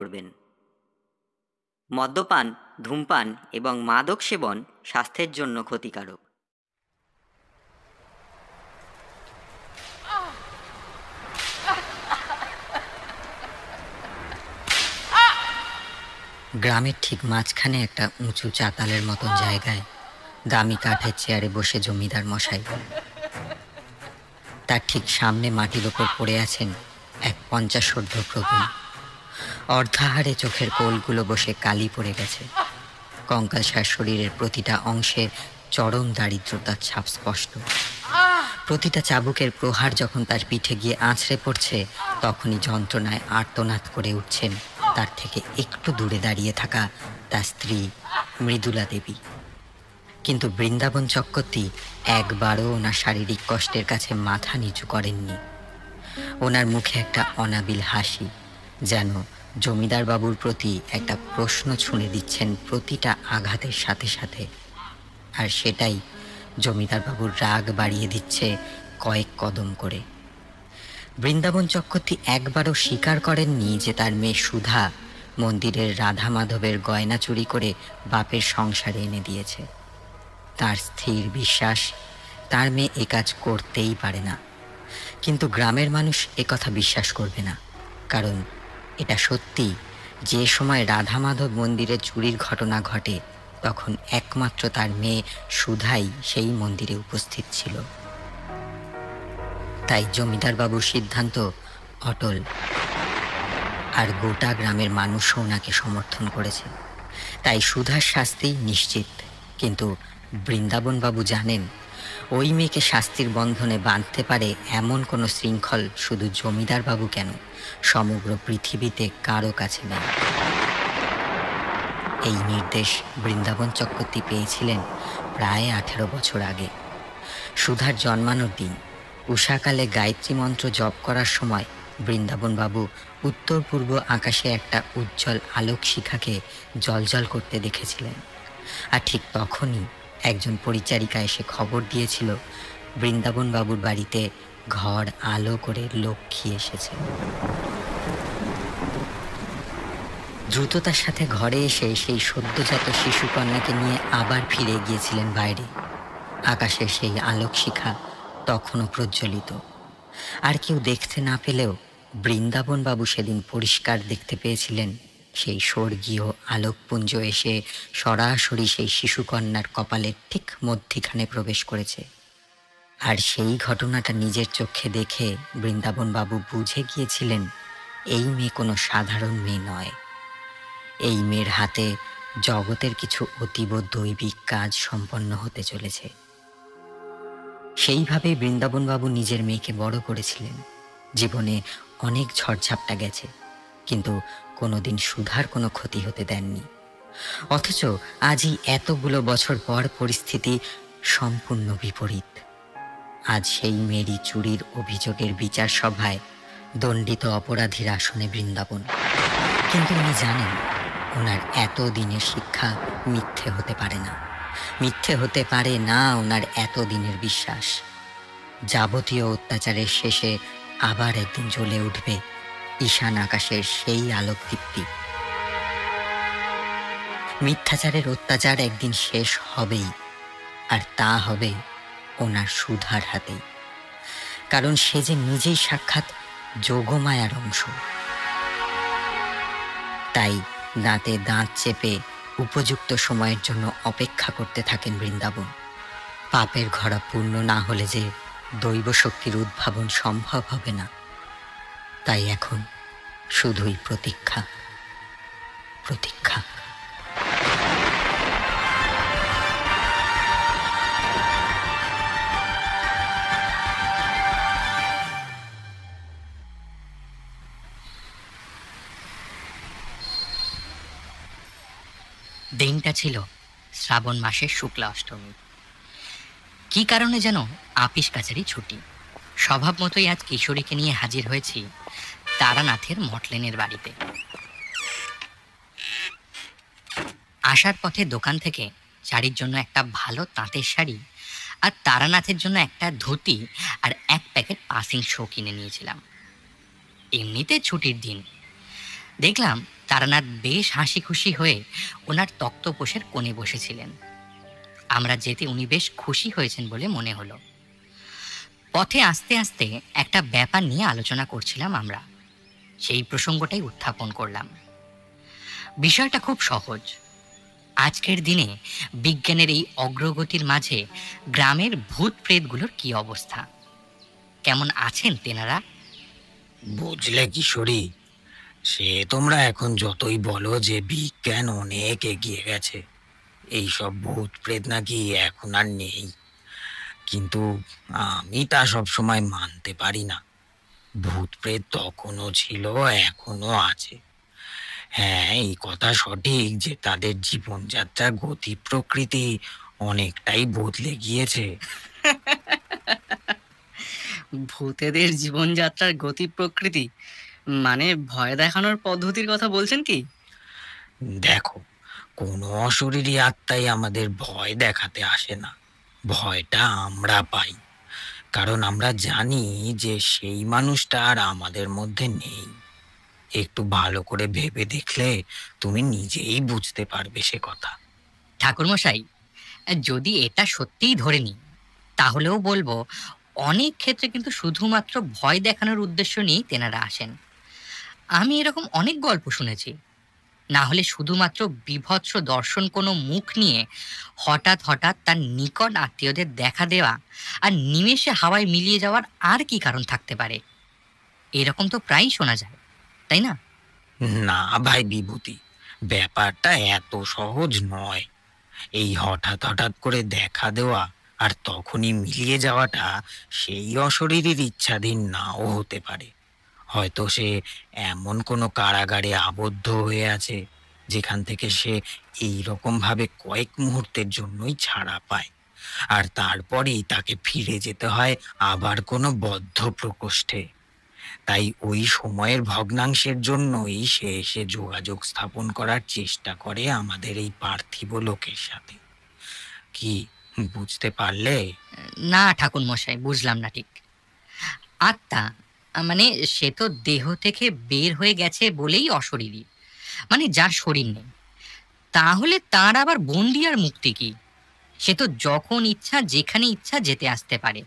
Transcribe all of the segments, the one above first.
করবেন। মদ্যপান, ধূমপান এবং মাদক সেবন স্বাস্থ্যের জন্য ক্ষতিকারক। গ্রামের ঠিক মাঝখানে একটা উঁচু চাতালের মতন জায়গায় দামি কাঠের চেয়ারে বসে জমিদার মশাই। তার ঠিক সামনে মাটির ওপর পড়ে আছেন এক 50 প্রবীণ। অর্ধাহারে চোখের কোলগুলো বসে কালি পড়ে গেছে। কঙ্কালসার শরীরের প্রতিটা অংশে চরম দারিদ্রতার ছাপ স্পষ্ট। প্রতিটা চাবুকের প্রহার যখন তার পিঠে গিয়ে আছড়ে পড়ছে, তখনই যন্ত্রণায় আর্তনাদ করে উঠছেন তার থেকে একটু দূরে দাঁড়িয়ে থাকা তার স্ত্রী মৃদুলা দেবী। কিন্তু বৃন্দাবন চক্রবর্তী একবারও ওনার শারীরিক কষ্টের কাছে মাথা নিচু করেননি। ওনার মুখে একটা অনাবিল হাসি, যেন জমিদার বাবুর প্রতি একটা প্রশ্ন ছুঁড়ে দিচ্ছেন প্রতিটা আঘাতের সাথে সাথে। আর সেটাই জমিদার বাবুর রাগ বাড়িয়ে দিচ্ছে কয়েক কদম করে। বৃন্দাবন চক্রবর্তী একবারও স্বীকার করেননি যে তার মেয়ে সুধা মন্দিরের রাধা মাধবের গয়না চুরি করে বাপের সংসারে এনে দিয়েছে। তার স্থির বিশ্বাস তার মেয়ে এ কাজ করতেই পারে না। কিন্তু গ্রামের মানুষ একথা বিশ্বাস করবে না, কারণ এটা সত্যি। যে সময় রাধা মাধব মন্দিরে চুরির ঘটনা ঘটে, তখন একমাত্র তার মেয়ে সুধাই সেই মন্দিরে উপস্থিত ছিল। তাই জমিদার বাবুর সিদ্ধান্ত অটল, আর গোটা গ্রামের মানুষও ওনাকে সমর্থন করেছে। তাই সুধার শাস্তি নিশ্চিত। কিন্তু বৃন্দাবন বাবু জানেন, ওই মেয়েকে শাস্তির বন্ধনে বাঁধতে পারে এমন কোনো শৃঙ্খল শুধু জমিদার বাবু কেন, সমগ্র পৃথিবীতে কারো কাছে নেই। এই নির্দেশ বৃন্দাবন চক্রবর্তী পেয়েছিলেন প্রায় 18 বছর আগে। সুধার জন্মানোর দিন উষাকালে গায়ত্রী মন্ত্র জপ করার সময় বৃন্দাবন বাবু উত্তর পূর্ব আকাশে একটা উজ্জ্বল আলোক শিখাকে জ্বলজ্বল করতে দেখেছিলেন। আর ঠিক তখনই একজন পরিচারিকা এসে খবর দিয়েছিল বৃন্দাবন বাবুর বাড়িতে ঘর আলো করে লক্ষ্মী এসেছে। দ্রুততার সাথে ঘরে এসে সেই সদ্যজাত শিশুকন্যাকে নিয়ে আবার ফিরে গিয়েছিলেন বাইরে। আকাশে সেই আলোক শিখা তখনও প্রজ্বলিত। আর কেউ দেখতে না পেলেও বৃন্দাবন বাবু সেদিন পরিষ্কার দেখতে পেয়েছিলেন সেই স্বর্গীয় আলোকপুঞ্জ এসে সরাসরি সেই শিশুকন্যার কপালের ঠিক মধ্যিখানে প্রবেশ করেছে। আর সেই ঘটনাটা নিজের চোখে দেখে বৃন্দাবন বাবু বুঝে গিয়েছিলেন এই মেয়ে কোনো সাধারণ মেয়ে নয়। এই মেয়ের হাতে জগতের কিছু অতীব দৈবিক কাজ সম্পন্ন হতে চলেছে। সেইভাবেই বৃন্দাবন বাবু নিজের মেয়েকে বড় করেছিলেন। জীবনে অনেক ঝড়ঝাপটা গেছে, কিন্তু কোনোদিন সুধার কোনো ক্ষতি হতে দেননি। অথচ আজই এতগুলো বছর পর পরিস্থিতি সম্পূর্ণ বিপরীত। আজ সেই মেয়েরই চুরির অভিযোগের বিচার সভায় দণ্ডিত অপরাধীর আসনে বৃন্দাবন। কিন্তু উনি জানেন ওনার এত দিনের শিক্ষা মিথ্যে হতে পারে না। মিথ্যে হতে পারে না ওনার এত দিনের বিশ্বাস। যাবতীয় অত্যাচারের শেষে আবার একদিন জ্বলে উঠবে ঈশান আকাশের সেই আলোক দীপ্তি। মিথ্যাচারের অত্যাচার একদিন শেষ হবেই, আর তা হবে ওনার সুধার হাতেই। কারণ সে যে নিজেই সাক্ষাৎ যোগমায়ার অংশ। তাই দাঁতে দাঁত চেপে উপযুক্ত সময়ের জন্য অপেক্ষা করতে থাকেন বৃন্দাবন। পাপের ঘড়া পূর্ণ না হলে যে দৈব শক্তির উদ্ভাবন সম্ভব হবে না। তাই এখন শুধুই প্রতীক্ষা, প্রতীক্ষা। দিনটা ছিল শ্রাবণ মাসের শুক্লা অষ্টমী। কি কারণে যেন আপিস কাছারি ছুটি। স্বভাব মতোই আজ কিশোরীকে নিয়ে হাজির হয়েছি তারানাথের মটলেনের বাড়িতে। আসার পথে দোকান থেকে শাড়ির জন্য একটা ভালো তাঁতের শাড়ি আর তারানাথের জন্য একটা ধুতি আর এক প্যাকেট পাসিং শো কিনে নিয়েছিলাম। এমনিতে ছুটির দিন, দেখলাম তারানাথ বেশ হাসি খুশি হয়ে ওনার তক্তপোষের কোণে বসেছিলেন। আমরা যেতে উনি বেশ খুশি হয়েছেন বলে মনে হলো। পথে আস্তে আস্তে একটা ব্যাপার নিয়ে আলোচনা করছিলাম আমরা, সেই প্রসঙ্গটাই উত্থাপন করলাম। বিষয়টা খুব সহজ। আজকের দিনে বিজ্ঞানের এই অগ্রগতির মাঝে গ্রামের ভূত প্রেতগুলোর কি অবস্থা, কেমন আছেন তেনারা? বুঝলে কিশোরী, সে তোমরা এখন যতই বলো যে বিজ্ঞান অনেক এগিয়ে গেছে, এইসব ভূত প্রেত নাকি এখন আর নেই, কিন্তু আমি তা সবসময় মানতে পারি না। ভূত প্রেত তখনও ছিল, এখনো আছে। হ্যাঁ, এই কথা সঠিক যে তাদের জীবনযাত্রার গতি প্রকৃতি অনেকটাই বদলে গিয়েছে। ভূতেদের জীবনযাত্রার গতি প্রকৃতি মানে ভয় দেখানোর পদ্ধতির কথা বলছেন কি? দেখো, কোনো অশরীরী আত্মাই আমাদের ভয় দেখাতে আসে না। ভয়টা আমরা পাই, কারণ আমরা জানি যে সেই মানুষটা আর আমাদের মধ্যে নেই। একটু ভালো করে ভেবে দেখলে তুমি নিজেই বুঝতে পারবে সে কথা। ঠাকুরমশাই, যদি এটা সত্যিই ধরে নিই, তাহলেও বলবো অনেক ক্ষেত্রে কিন্তু শুধুমাত্র ভয় দেখানোর উদ্দেশ্য নিয়েই তেনারা আসেন। আমি এরকম অনেক গল্প শুনেছি। না হলে শুধুমাত্র বীভৎস দর্শন কোনো মুখ নিয়ে হঠাৎ হঠাৎ তার নিকট আত্মীয়দের দেখা দেওয়া আর নিমেষে হাওয়ায় মিলিয়ে যাওয়ার আর কি কারণ থাকতে পারে? এরকম তো প্রায়ই শোনা যায়, তাই না? না ভাই বিভূতি, ব্যাপারটা এত সহজ নয়। এই হঠাৎ হঠাৎ করে দেখা দেওয়া আর তখনই মিলিয়ে যাওয়াটা সেই অশরীরীর ইচ্ছাধীন নাও হতে পারে। হয়তো সে এমন কোনো কারাগারে আবদ্ধ হয়ে আছে যেখান থেকে সে এই রকম ভাবে কয়েক মুহূর্তের জন্যই ছাড়া পায়, আর তারপরেই তাকে ফিরে যেতে হয় আবার কোনো বদ্ধ প্রকোষ্ঠে। তাই ওই সময়ের ভগ্নাংশের জন্যই সে এসে যোগাযোগ স্থাপন করার চেষ্টা করে আমাদের এই পার্থিব লোকের সাথে। কি বুঝতে পারলে? না ঠাকুরমশাই, বুঝলাম না ঠিক। আত্মা মানে সে তো দেহ থেকে বের হয়ে গেছে বলেই অশরীরী, মানে যার শরীর নেই। তাহলে তার আবার বন্দি আর মুক্তি কি? সে তো যখন ইচ্ছা যেখানে ইচ্ছা যেতে আসতে পারে।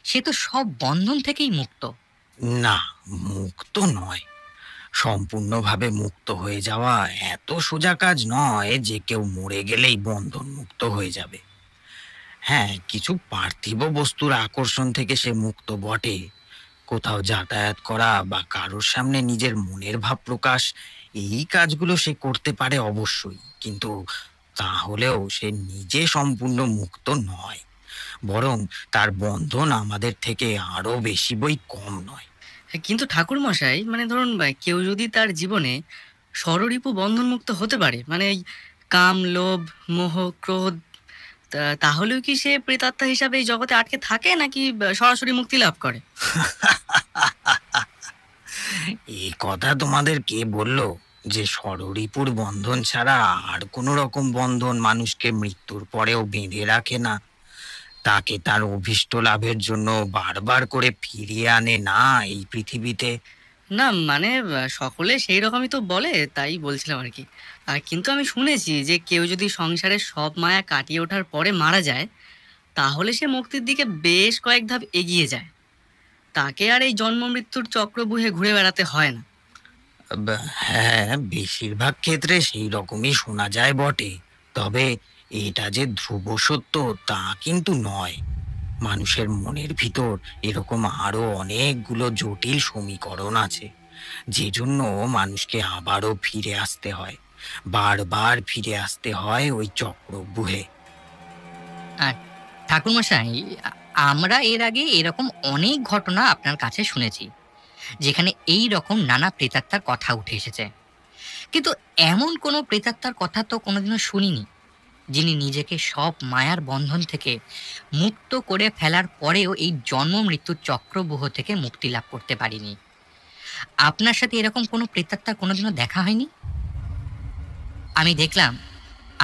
সে তো সব বন্ধন থেকেই মুক্ত। না, মুক্ত নয়। সম্পূর্ণভাবে মুক্ত হয়ে যাওয়া এত সোজা কাজ নয় যে কেউ মরে গেলেই বন্ধন মুক্ত হয়ে যাবে। হ্যাঁ, কিছু পার্থিব বস্তুর আকর্ষণ থেকে সে মুক্ত বটে। কোথাও যাতায়াত করা বা কারোর সামনে নিজের মনের ভাব প্রকাশ, এই কাজগুলো সে করতে পারে অবশ্যই, কিন্তু তাহলেও সে নিজে সম্পূর্ণ মুক্ত নয়। বরং তার বন্ধন আমাদের থেকে আরো বেশি বই কম নয়। কিন্তু ঠাকুর মশাই, মানে ধরুন কেউ যদি তার জীবনে ষড়রিপু বন্ধনমুক্ত হতে পারে, মানে এই কাম, লোভ, মোহ, ক্রোধ, তাহলেও কি সে প্রেতাত্মা হিসাবে এই জগতে আটকে থাকে নাকি সরাসরি মুক্তি লাভ করে? এই কথা তোমাদের কে বললো যে ষড়রিপুর বন্ধন ছাড়া আর কোনো রকম বন্ধন মানুষকে মৃত্যুর পরেও বেঁধে রাখে না? তাকে তার অভীষ্ট লাভের জন্য বারবার করে ফিরিয়ে আনে না এই পৃথিবীতে? না মানে সকলে সেই রকমই তো বলে, তাই বলছিলাম আর কি। কিন্তু আমি শুনেছি যে কেউ যদি সংসারের সব মায়া কাটিয়ে ওঠার পরে মারা যায়, তাহলে সে মুক্তির দিকে বেশ কয়েক ধাপ এগিয়ে যায়। তাকে আর এই জন্ম মৃত্যুর চক্রবুহে ঘুরে বেড়াতে হয় না। হ্যাঁ, বেশিরভাগ ক্ষেত্রে সেই রকমই শোনা যায় বটে, তবে এটা যে ধ্রুব সত্য তা কিন্তু নয়। মানুষের মনের ভিতর এরকম আরো অনেকগুলো জটিল সমীকরণ আছে, যে জন্য মানুষকে আবারও ফিরে আসতে হয়, বারবার ফিরে আসতে হয় ওই চক্রবুহে। আর ঠাকুরমশাই, আমরা এর আগে এরকম অনেক ঘটনা আপনার কাছে শুনেছি যেখানে এই রকম নানা প্রেতাত্মার কথা উঠে এসেছে, কিন্তু এমন কোনো প্রেতাত্মার কথা তো কোনোদিনও শুনিনি যিনি নিজেকে সব মায়ার বন্ধন থেকে মুক্ত করে ফেলার পরেও এই জন্ম মৃত্যুর চক্রবুহ থেকে মুক্তি লাভ করতে পারিনি। আপনার সাথে এরকম কোনো প্রেতাত্মার কোনোদিনও দেখা হয়নি? আমি দেখলাম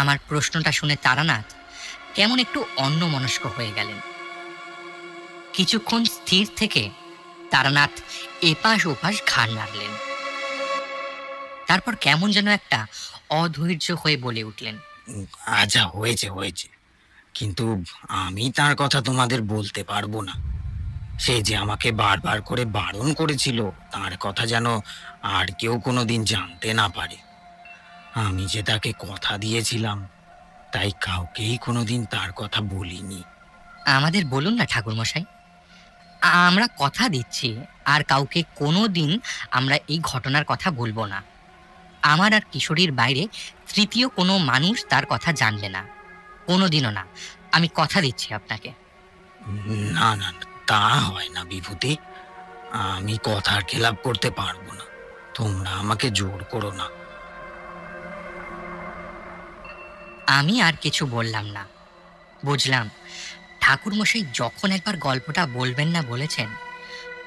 আমার প্রশ্নটা শুনে তারানাথ কেমন একটু অন্যমনস্ক হয়ে গেলেন। কিছুক্ষণ স্থির থেকে তারানাথ এপাশ ওপাশ ঘাড় নাড়লেন। তারপর কেমন যেন একটা অধৈর্য হয়ে বলে উঠলেন, আচ্ছা, হয়েছে হয়েছে, কিন্তু আমি তার কথা তোমাদের বলতে পারবো না। সে যে আমাকে বারবার করে বারণ করেছিল তার কথা যেন আর কেউ কোনোদিন জানতে না পারে। আমি যে তাকে কথা দিয়েছিলাম, তাই কাউকেই কোনোদিন তার কথা বলিনি। আমাদের বলুন না ঠাকুরমশাই, আমরা কথা দিচ্ছি আর কাউকে কোনো দিন আমরা এই ঘটনার কথা বলবো না। আমার আর কিশোরীর বাইরে তৃতীয় কোনো মানুষ তার কথা জানবে না, কোনোদিনও না। আমি কথা দিচ্ছি আপনাকে। না না, তা হয় না বিভূতি, আমি কথার খেলাপ করতে পারবো না। তোমরা আমাকে জোর করো না। আমি আর কিছু বললাম না। বুঝলাম ঠাকুরমশাই যখন একবার গল্পটা বলবেন না বলেছেন,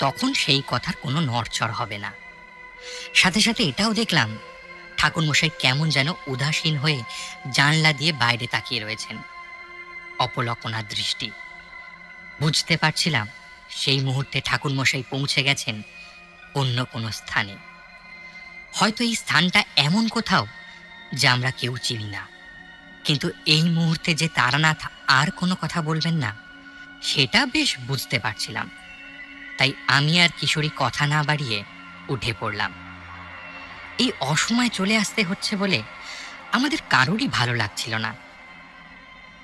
তখন সেই কথার কোনো নড়চড় হবে না। সাথে সাথে এটাও দেখলাম ঠাকুরমশাই কেমন যেন উদাসীন হয়ে জানলা দিয়ে বাইরে তাকিয়ে রয়েছেন, অপলকনা দৃষ্টি। বুঝতে পারছিলাম সেই মুহূর্তে ঠাকুরমশাই পৌঁছে গেছেন অন্য কোনো স্থানে। হয়তো এই স্থানটা এমন কোথাও যা আমরা কেউ চিনি না, কিন্তু এই মুহূর্তে যে তারানাথ আর কোনো কথা বলবেন না, সেটা বেশ বুঝতে পারছিলাম। তাই আমি আর কিশোরী কথা না বাড়িয়ে উঠে পড়লাম। এই অসময়ে চলে আসতে হচ্ছে বলে আমাদের কারোরই ভালো লাগছিল না,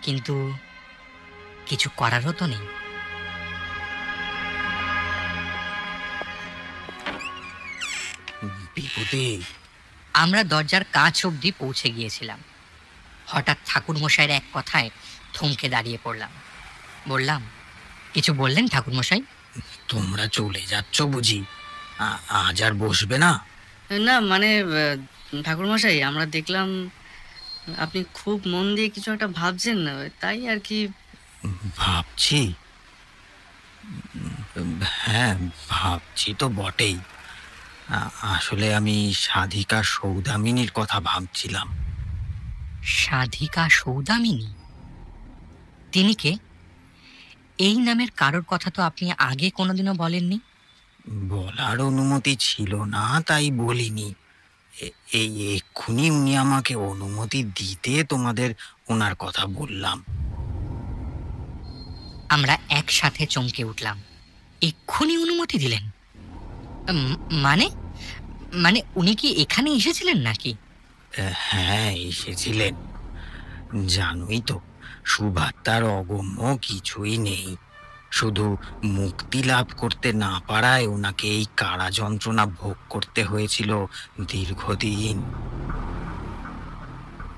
কিন্তু কিছু করারও তো নেই। বিভূতি, আমরা দরজার কাছ অবধি পৌঁছে গিয়েছিলাম। হঠাৎ ঠাকুরমশাইয়ের এক কথায় থমকে দাঁড়িয়ে পড়লাম। বললাম, কিছু বললেন ঠাকুরমশাই? তোমরা চলে যাচ্ছ বুঝি? আজ আর বসবে না? না মানে ঠাকুরমশাই, আমরা দেখলাম আপনি খুব মন দিয়ে কিছু একটা ভাবছেন না, তাই আর কি। ভাবছি? হ্যাঁ, ভাবছি তো বটেই। আসলে আমি সাধিকা সৌদামিনীর কথা ভাবছিলাম। সাধিকা সৌদামিনী? তিনি কে? এই নামের কারোর কথা তো আপনি আগে কোনোদিনও বলেননি। বলার অনুমতি ছিল না, তাই বলিনি। এই এক্ষুনি উনি আমাকে অনুমতি দিতে তোমাদের ওনার কথা বললাম। আমরা একসাথে চমকে উঠলাম। এক্ষুনি অনুমতি দিলেন? মানে মানে উনি কি এখানে এসেছিলেন নাকি? হ্যাঁ, এসেছিলেন। জানোই তো, সুভাতার অগম্য কিছুই নেই। শুধু মুক্তি লাভ করতে না পারায় ওনাকে এই কারা যন্ত্রণা ভোগ করতে হয়েছিল দীর্ঘদিন।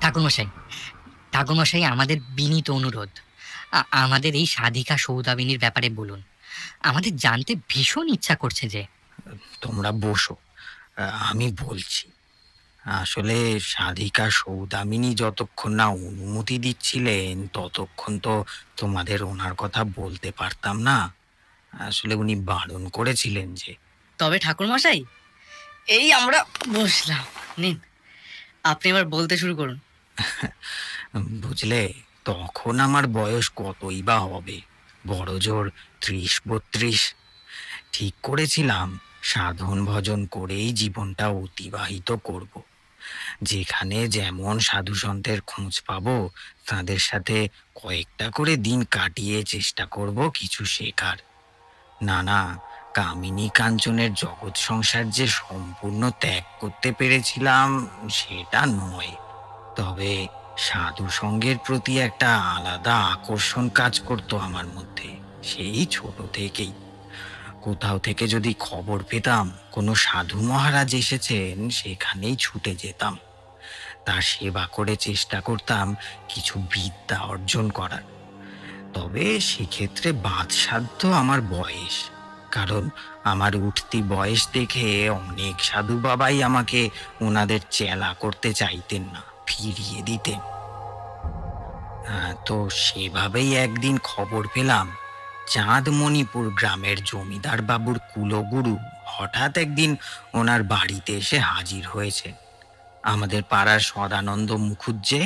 ঠাকুরমশাই, ঠাকুরমশাই, আমাদের বিনীত অনুরোধ, আমাদের এই সাধিকা সৌদামিনীর ব্যাপারে বলুন। আমাদের জানতে ভীষণ ইচ্ছা করছে যে। তোমরা বসো, আমি বলছি। আসলে সাধিকা সৌদামিনী যতক্ষণ না অনুমতি দিচ্ছিলেন ততক্ষণ তো তোমাদের ওনার কথা বলতে পারতাম না। আসলে উনি বারণ করেছিলেন যে। তবে ঠাকুরমশাই, এই আমরা বসলাম, নিন আপনি এবার বলতে শুরু করুন। বুঝলে, তখন আমার বয়স কতই বা হবে, বড় জোর 30-32। ঠিক করেছিলাম সাধন ভজন করেই জীবনটা অতিবাহিত করব। যেখানে যেমন সাধু সন্তের খোঁজ পাবো, তাদের সাথে কয়েকটা করে দিন কাটিয়ে চেষ্টা করব কিছু শেখার। না না, কামিনী কাঞ্চনের জগৎ সংসার যে সম্পূর্ণ ত্যাগ করতে পেরেছিলাম সেটা নয়, তবে সাধু সঙ্গের প্রতি একটা আলাদা আকর্ষণ কাজ করতো আমার মধ্যে, সেই ছোট থেকেই। কোথাও থেকে যদি খবর পেতাম কোনো সাধু মহারাজ এসেছেন, সেখানেই ছুটে যেতাম। তার সেবা করে চেষ্টা করতাম কিছু বিদ্যা অর্জন করার। তবে সেক্ষেত্রে বাদসাধ্য আমার বয়স, কারণ আমার উঠতি বয়স দেখে অনেক সাধু বাবাই আমাকে ওনাদের চেলা করতে চাইতেন না, ফিরিয়ে দিতেন। তো সেভাবেই একদিন খবর পেলাম চাঁদমণিপুর গ্রামের জমিদার বাবুর কুলগুরু হঠাৎ একদিন ওনার বাড়িতে এসে হাজির হয়েছে। আমাদের পাড়ার সদানন্দ মুখুজ্জে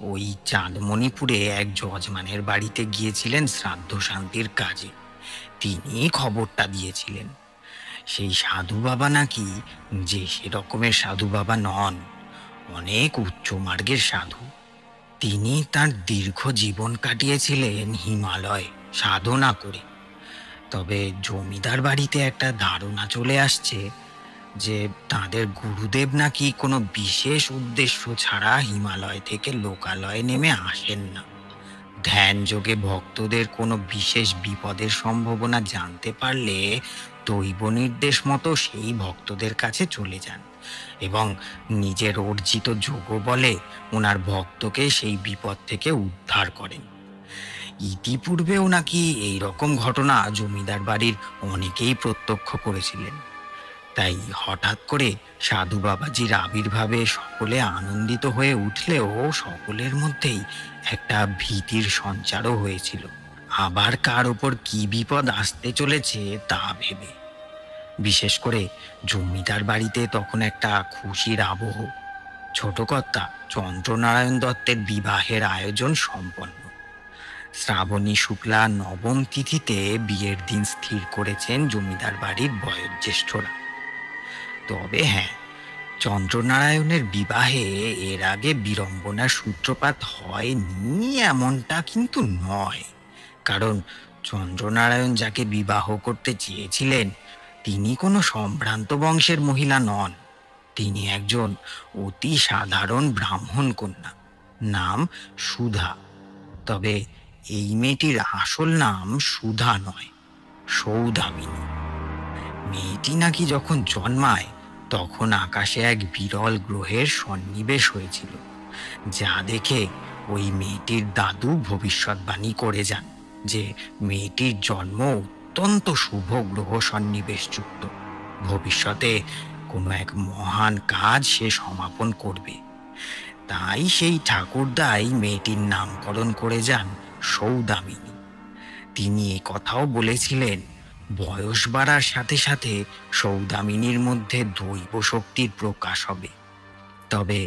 ওই চাঁদমণিপুরে এক যজমানের বাড়িতে গিয়েছিলেন শ্রাদ্ধ শান্তির কাজে। তিনি খবরটা দিয়েছিলেন। সেই সাধু বাবা নাকি যে সেরকমের সাধু বাবা নন, অনেক উচ্চ মার্গের সাধু। তিনি তার দীর্ঘ জীবন কাটিয়েছিলেন হিমালয় সাধনা করে। তবে জমিদার বাড়িতে একটা ধারণা চলে আসছে যে তাদের গুরুদেব নাকি কোনো বিশেষ উদ্দেশ্য ছাড়া হিমালয় থেকে লোকালয়ে নেমে আসেন না। ধ্যান যোগে ভক্তদের কোনো বিশেষ বিপদের সম্ভাবনা জানতে পারলে দৈব নির্দেশ মতো সেই ভক্তদের কাছে চলে যান এবং নিজের অর্জিত যোগ বলে ওনার ভক্তকে সেই বিপদ থেকে উদ্ধার করেন। ইতিপূর্বেও নাকি এই রকম ঘটনা জমিদার বাড়ির অনেকেই প্রত্যক্ষ করেছিলেন। তাই হঠাৎ করে সাধু বাবাজির আবির্ভাবে সকলে আনন্দিত হয়ে উঠলেও সকলের মধ্যেই একটা ভীতির সঞ্চারও হয়েছিল, আবার কার ওপর কি বিপদ আসতে চলেছে তা ভেবে। বিশেষ করে জমিদার বাড়িতে তখন একটা খুশির আবহ। ছোট কর্তা চন্দ্রনারায়ণ দত্তের বিবাহের আয়োজন সম্পন্ন। শ্রাবণী শুক্লা নবম তিথিতে বিয়ের দিন স্থির করেছেন জমিদার বাড়ির বয়োজ্যেষ্ঠরা। তবে হ্যাঁ, চন্দ্রনারায়ণের বিবাহে এর আগে বিড়ম্বনার সূত্রপাত হয়নি এমনটা কিন্তু নয়। কারণ চন্দ্রনারায়ণ যাকে বিবাহ করতে চেয়েছিলেন তিনি কোনো সম্ভ্রান্ত বংশের মহিলা নন। তিনি একজন অতি সাধারণ ব্রাহ্মণ কন্যা, নাম সুধা। তবে এই মেয়েটির আসল নাম সুধা নয়, সৌদামিনী। মেয়েটি নাকি যখন জন্মায় তখন আকাশে এক বিরল গ্রহের সন্নিবেশ হয়েছিল, যা দেখে ওই মেয়েটির দাদু ভবিষ্যৎবাণী করে যান যে মেয়েটির জন্ম অত্যন্ত শুভ গ্রহ সন্নিবেশযুক্ত। ভবিষ্যতে কোনো এক মহান কাজ সে সমাপন করবে। তাই সেই ঠাকুরদাই মেয়েটির নামকরণ করে যান সৌদামিনী। তিনি এ কথাও বলেছিলেন বয়স বাড়ার সাথে সাথে সৌদামিনীর মধ্যে দৈব শক্তির প্রকাশ হবে। তবে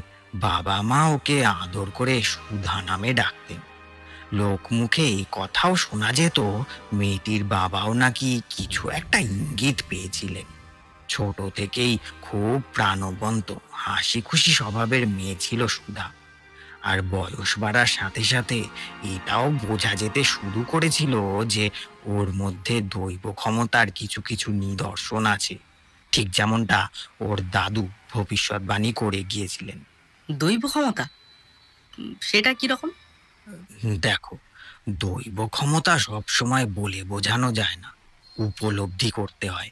বাবা মা ওকে আদর করে সুধা নামে ডাকতেন। লোকমুখে এই কথাও শোনা যেত মেয়েটির বাবাও নাকি কিছু একটা ইঙ্গিত পেয়েছিলেন। ছোট থেকেই খুব প্রাণবন্ত হাসি খুশি স্বভাবের মেয়ে ছিল সুধা। আর বয়স বাড়ার সাথে সাথে এটাও বোঝা যেতে শুরু করেছিল যে ওর মধ্যে দৈব ক্ষমতার কিছু কিছু নিদর্শন আছে, ঠিক যেমনটা ওর দাদু ভবিষ্যৎবাণী করে গিয়েছিলেন। দৈব ক্ষমতা? সেটা কিরকম? দেখো, দৈব ক্ষমতা সবসময় বলে বোঝানো যায় না, উপলব্ধি করতে হয়।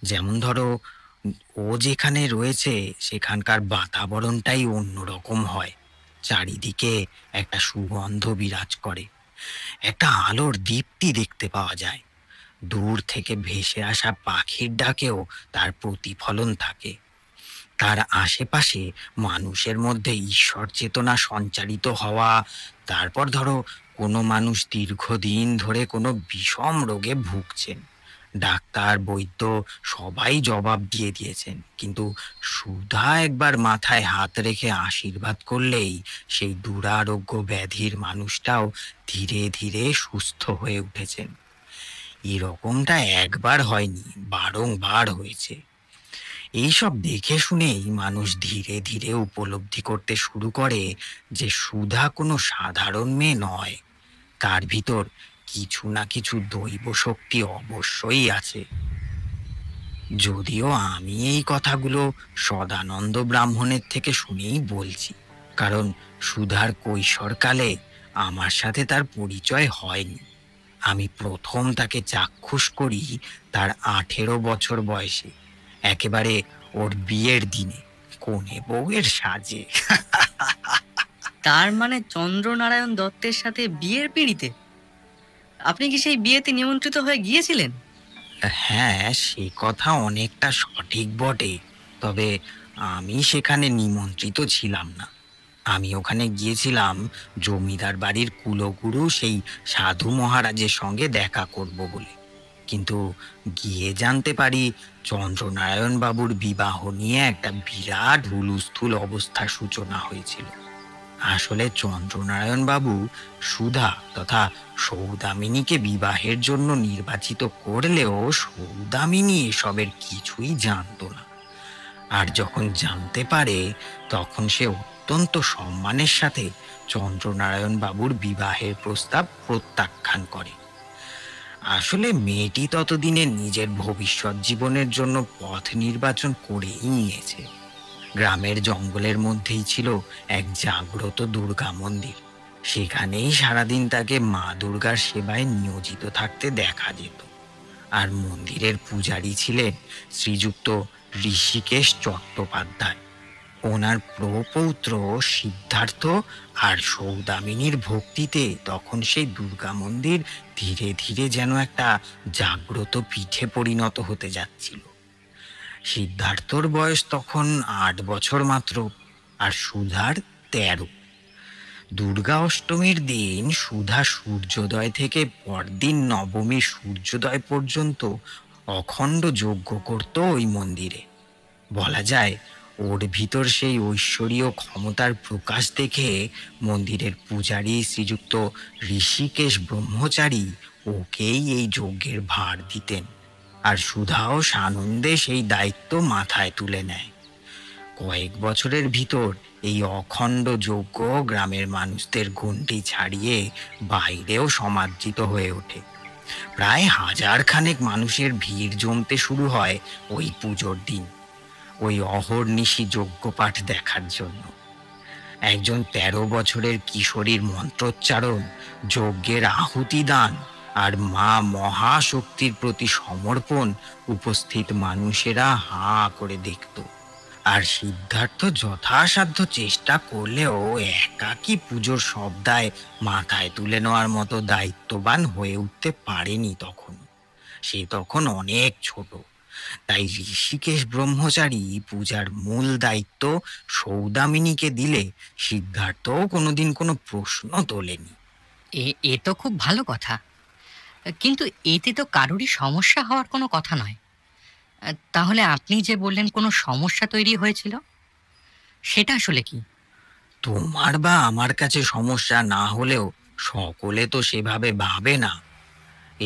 যেমন ধরো, ও যেখানে রয়েছে সেখানকার বাতাবরণটাই অন্যরকম হয়। চারিদিকে একটা সুগন্ধ বিরাজ করে, একটা আলোর দীপ্তি দেখতে পাওয়া যায়। দূর থেকে ভেসে আসা পাখির ডাকেও তার প্রতিফলন থাকে। তার আশেপাশে মানুষের মধ্যে ঈশ্বর চেতনা সঞ্চারিত হওয়া। তারপর ধরো কোনো মানুষ দীর্ঘদিন ধরে কোনো বিষম রোগে ভুগছেন, ডাক্তার বৈদ্য সবাই জবাব দিয়ে দিয়েছেন, কিন্তু সুধা একবার মাথায় হাত রেখে আশীর্বাদ করলেই সেই দুরারোগ্য ব্যাধির মানুষটাও ধীরে ধীরে সুস্থ হয়ে উঠেছেন। এরকমটা একবার হয়নি, বারংবার হয়েছে। এইসব দেখে শুনেই মানুষ ধীরে ধীরে উপলব্ধি করতে শুরু করে যে সুধা কোনো সাধারণ মেয়ে নয়, তার ভিতর কিছু না কিছু দৈব শক্তি অবশ্যই আছে। যদিও আমি এই কথাগুলো সদানন্দ ব্রাহ্মণের থেকে শুনেই বলছি, কারণ সুধার কৈশোরকালে আমার সাথে তার পরিচয় হয়নি। আমি প্রথম তাকে চাক্ষুষ করি তার 18 বছর বয়সে, একেবারে ওর বিয়ের দিনে, কনে বউয়ের সাজে। তার মানে চন্দ্রনারায়ণ দত্তের সাথে বিয়ের পিঁড়িতে? আপনি কি সেই বিয়েতে নিমন্ত্রিত হয়ে গিয়েছিলেন? হ্যাঁ, সে কথা অনেকটা সঠিক বটে। তবে আমি সেখানে নিমন্ত্রিত ছিলাম না। আমি ওখানে গিয়েছিলাম জমিদার বাড়ির কুলগুরু সেই সাধু মহারাজের সঙ্গে দেখা করব বলে। কিন্তু গিয়ে জানতে পারি চন্দ্রনারায়ণ বাবুর বিবাহ নিয়ে একটা বিরাট হুলস্থুল অবস্থার সূচনা হয়েছিল। আসলে চন্দ্রনারায়ণ বাবু সুধা তথা সৌদামিনীকে বিবাহের জন্য নির্বাচিত করলেও সৌদামিনী এসবের কিছুই জানতো না। আর যখন জানতে পারে তখন সে অত্যন্ত সম্মানের সাথে চন্দ্রনারায়ণ বাবুর বিবাহের প্রস্তাব প্রত্যাখ্যান করে। আসলে মেয়েটি ততদিনে নিজের ভবিষ্যৎ জীবনের জন্য পথ নির্বাচন করেই নিয়েছে। গ্রামের জঙ্গলের মধ্যেই ছিল এক জাগ্রত দুর্গা মন্দির। সেখানেই সারাদিন তাকে মা দুর্গার সেবায় নিয়োজিত থাকতে দেখা যেত। আর মন্দিরের পূজারী ছিলেন শ্রীযুক্ত ঋষিকেশ চট্টোপাধ্যায়। ওনার প্রপৌত্র সিদ্ধার্থ আর সৌদামিনীর ভক্তিতে তখন সেই দুর্গা মন্দির ধীরে ধীরে যেন একটা জাগ্রত পীঠে পরিণত হতে যাচ্ছিল। সিদ্ধার্থর বয়স তখন 8 বছর মাত্র, আর সুধার 13। দুর্গা অষ্টমীর দিন সুধা সূর্যোদয় থেকে পরদিন নবমী সূর্যোদয় পর্যন্ত অখণ্ড যজ্ঞ করত ওই মন্দিরে। বলা যায় ওর ভিতর সেই ঐশ্বরীয় ক্ষমতার প্রকাশ দেখে মন্দিরের পূজারী শ্রীযুক্ত ঋষিকেশ ব্রহ্মচারী ওকেই এই যজ্ঞের ভার দিতেন। আর সুধাও সানন্দে সেই দায়িত্ব মাথায় তুলে নেয়। কয়েক বছরের ভিতর এই অখণ্ড যজ্ঞ গ্রামের মানুষদের গণ্ডি ছাড়িয়ে বাইরেও সমাদৃত হয়ে ওঠে। প্রায় 1000 খানেক মানুষের ভিড় জমতে শুরু হয় ওই পুজোর দিন, ওই অহর্নিশি যজ্ঞপাঠ দেখার জন্য। একজন 13 বছরের কিশোরীর মন্ত্রোচ্চারণ, যজ্ঞের আহুতি দান আর মা মহাশক্তির প্রতি সমর্পণ উপস্থিত মানুষেরা হাঁ করে দেখত। আর সিদ্ধার্থ যথাসাধ্য চেষ্টা করলেও একাকী পুজোর সব দায় মাথায় তুলে নেওয়ার মতো দায়িত্ববান হয়ে উঠতে পারেনি তখন। সে তখন অনেক ছোট। তাই ঋষিকেশ ব্রহ্মচারী পূজার মূল দায়িত্ব সৌদামিনীকে দিলে সিদ্ধার্থও কোনোদিন কোনো প্রশ্ন তোলেনি। এ তো খুব ভালো কথা, কিন্তু এতে তো কারোরই সমস্যা হওয়ার কোনো কথা নয়। তাহলে আপনি যে বললেন কোনো সমস্যা তৈরি হয়েছিল, সেটা আসলে কি? তোমার বা আমার কাছে সমস্যা না হলেও সকলে তো সেভাবে ভাবে না।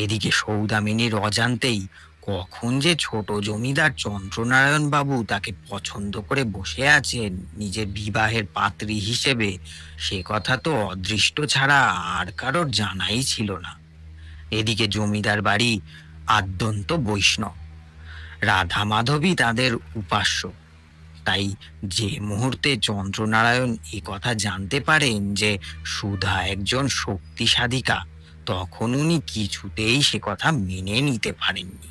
এদিকে সৌদামিনীর অজান্তেই কখন যে ছোট জমিদার চন্দ্রনারায়ণ বাবু তাকে পছন্দ করে বসে আছেন নিজের বিবাহের পাত্রী হিসেবে, সে কথা তো অদৃষ্ট ছাড়া আর কারোর জানাই ছিল না। এদিকে জমিদার বাড়ি আদ্যন্ত বৈষ্ণব, রাধা মাধবী তাদের উপাস্য। তাই যে মুহূর্তে চন্দ্রনারায়ণ এ কথা জানতে পারেন যে সুধা একজন শক্তি সাধিকা, তখন উনি কিছুতেই সে কথা মেনে নিতে পারেননি।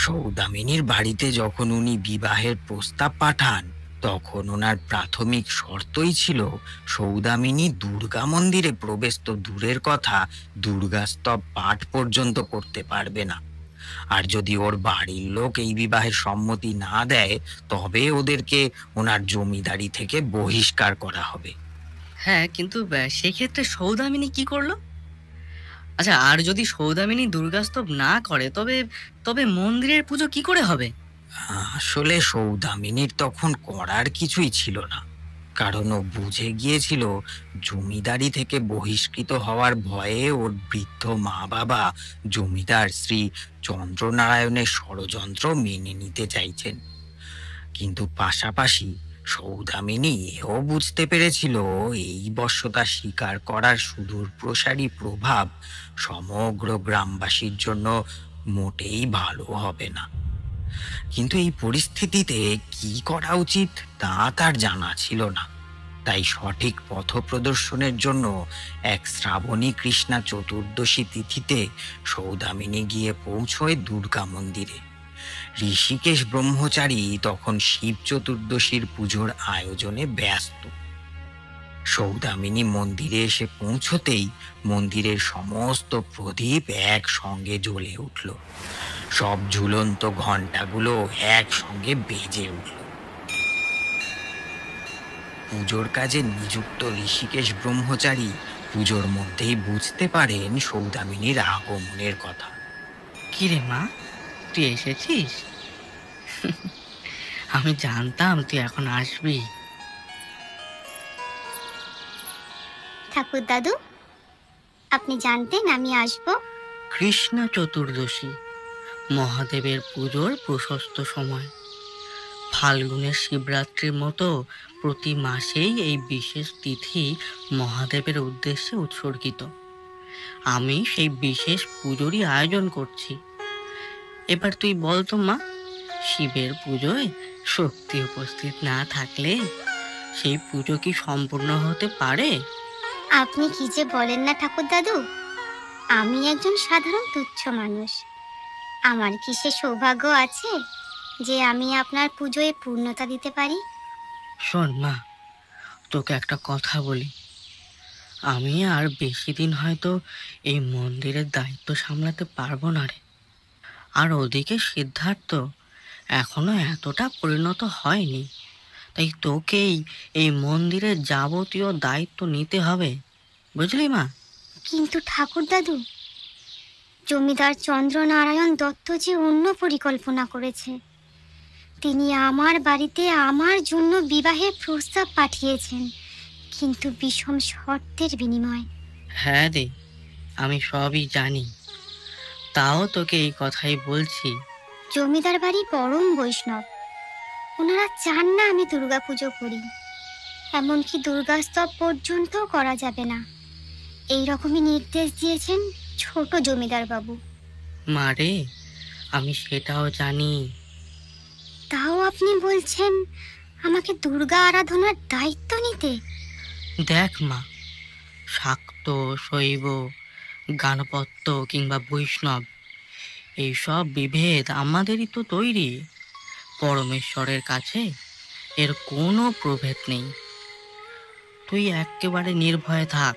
সৌদামিনীর বাড়িতে যখন উনি বিবাহের প্রস্তাব পাঠান, তখন ওনার প্রাথমিক শর্তই ছিল সৌদামিনী দুর্গা মন্দিরে প্রবেশ তো দূরের কথা, দুর্গাস্তব পাঠ পর্যন্ত করতে পারবে না। আর যদি ওর বাড়ির লোক এই বিবাহের সম্মতি না দেয়, তবে ওদেরকে ওনার জমিদারি থেকে বহিষ্কার করা হবে। হ্যাঁ, কিন্তু সেক্ষেত্রে সৌদামিনী কি করলো? আচ্ছা, আর যদি সৌদামিনী দুর্গাস্তব না করে, তবে তবে মন্দিরের পুজো কি করে হবে? আসলে সৌদামিনীর তখন করার কিছুই ছিল না, কারণ ও বুঝে গিয়েছিল জমিদারি থেকে বহিষ্কৃত হওয়ার ভয়ে ওর বৃদ্ধ মা বাবা জমিদার শ্রী চন্দ্রনারায়ণের ষড়যন্ত্র মেনে নিতে চাইছেন। কিন্তু পাশাপাশি সৌদামিনী এও বুঝতে পেরেছিল এই বশ্যতা স্বীকার করার সুদূর প্রসারী প্রভাব সমগ্র গ্রামবাসীর জন্য মোটেই ভালো হবে না। কিন্তু এই পরিস্থিতিতে কি করা উচিত তা তার জানা ছিল না। তাই সঠিক পথ প্রদর্শনের জন্য এক শ্রাবণী কৃষ্ণা চতুর্দশী তিথিতে সৌদামিনী গিয়ে পৌঁছয় দুর্গা মন্দিরে। ঋষিকেশ ব্রহ্মচারী তখন শিব চতুর্দশীর পুজোর আয়োজনে ব্যস্ত। সৌদামিনী মন্দিরে এসে পৌঁছতেই মন্দিরের সমস্ত প্রদীপ একসঙ্গে জ্বলে উঠল। সব ঝুলন্ত ঘণ্টাগুলো একসঙ্গে বেজে উঠল। পুজোর কাজে নিযুক্ত ঋষিকেশ ব্রহ্মচারী পুজোর মধ্যেই বুঝতে পারেন সৌদামিনীর আগমনের কথা। কি রে মা, তুই এসেছিস? আমি জানতাম তুই এখন আসবি। ঠাকুর দাদু, আপনি জানতেন আমি আসব? কৃষ্ণা চতুর্দশী মহাদেবের পুজোর প্রশস্ত সময়। ফাল্গুনের শিবরাত্রির মতো প্রতি মাসেই এই বিশেষ তিথি মহাদেবের উদ্দেশ্যে উৎসর্গিত। আমি সেই বিশেষ পুজোরই আয়োজন করছি। এবার তুই বল তো মা, শিবের পুজোয় শক্তি উপস্থিত না থাকলে সেই পুজো কি সম্পূর্ণ হতে পারে? আপনি কি যে বলেন না ঠাকুর দাদু, আমি একজন সাধারণ তুচ্ছ মানুষ। আমার কি সে সৌভাগ্য আছে যে আমি আপনার পুজোয় পূর্ণতা দিতে পারি? শোন মা, তোকে একটা কথা বলি। আমি আর বেশি দিন হয়তো এই মন্দিরের দায়িত্ব সামলাতে পারবো না রে। আর ওদিকে সিদ্ধার্থ এখনো এতটা পরিণত হয়নি, তাই তোকেই এই মন্দিরের যাবতীয় দায়িত্ব নিতে হবে, বুঝলি মা? কিন্তু ঠাকুর দাদু, জমিদার চন্দ্রনারায়ণ দত্ত যে অন্য পরিকল্পনা করেছে। তিনি আমার বাড়িতে আমার জন্য বিবাহের প্রস্তাব পাঠিয়েছেন, কিন্তু বিষম শর্তের বিনিময়ে। হ্যাঁ রে, আমি সবই জানি, তাও তোকে এই কথাই বলছি। জমিদার বাড়ি পরম বৈষ্ণব, ওনারা চান না আমি দুর্গাপুজো করি। এমনকি দুর্গাস্তব পর্যন্ত করা যাবে না, এই রকমই নির্দেশ দিয়েছেন ছোট জমিদার বাবু। মারে, আমি সেটাও জানি। তাও আপনি বলছেন আমাকে দুর্গা আরাধনার দায়িত্ব নিতে? দেখ মা, শাক্ত, শৈব, গাণপত্য কিংবা বৈষ্ণব, এইসব বিভেদ আমাদেরই তো তৈরি। পরমেশ্বরের কাছে এর কোনো প্রভেদ নেই। তুই একেবারে নির্ভয়ে থাক,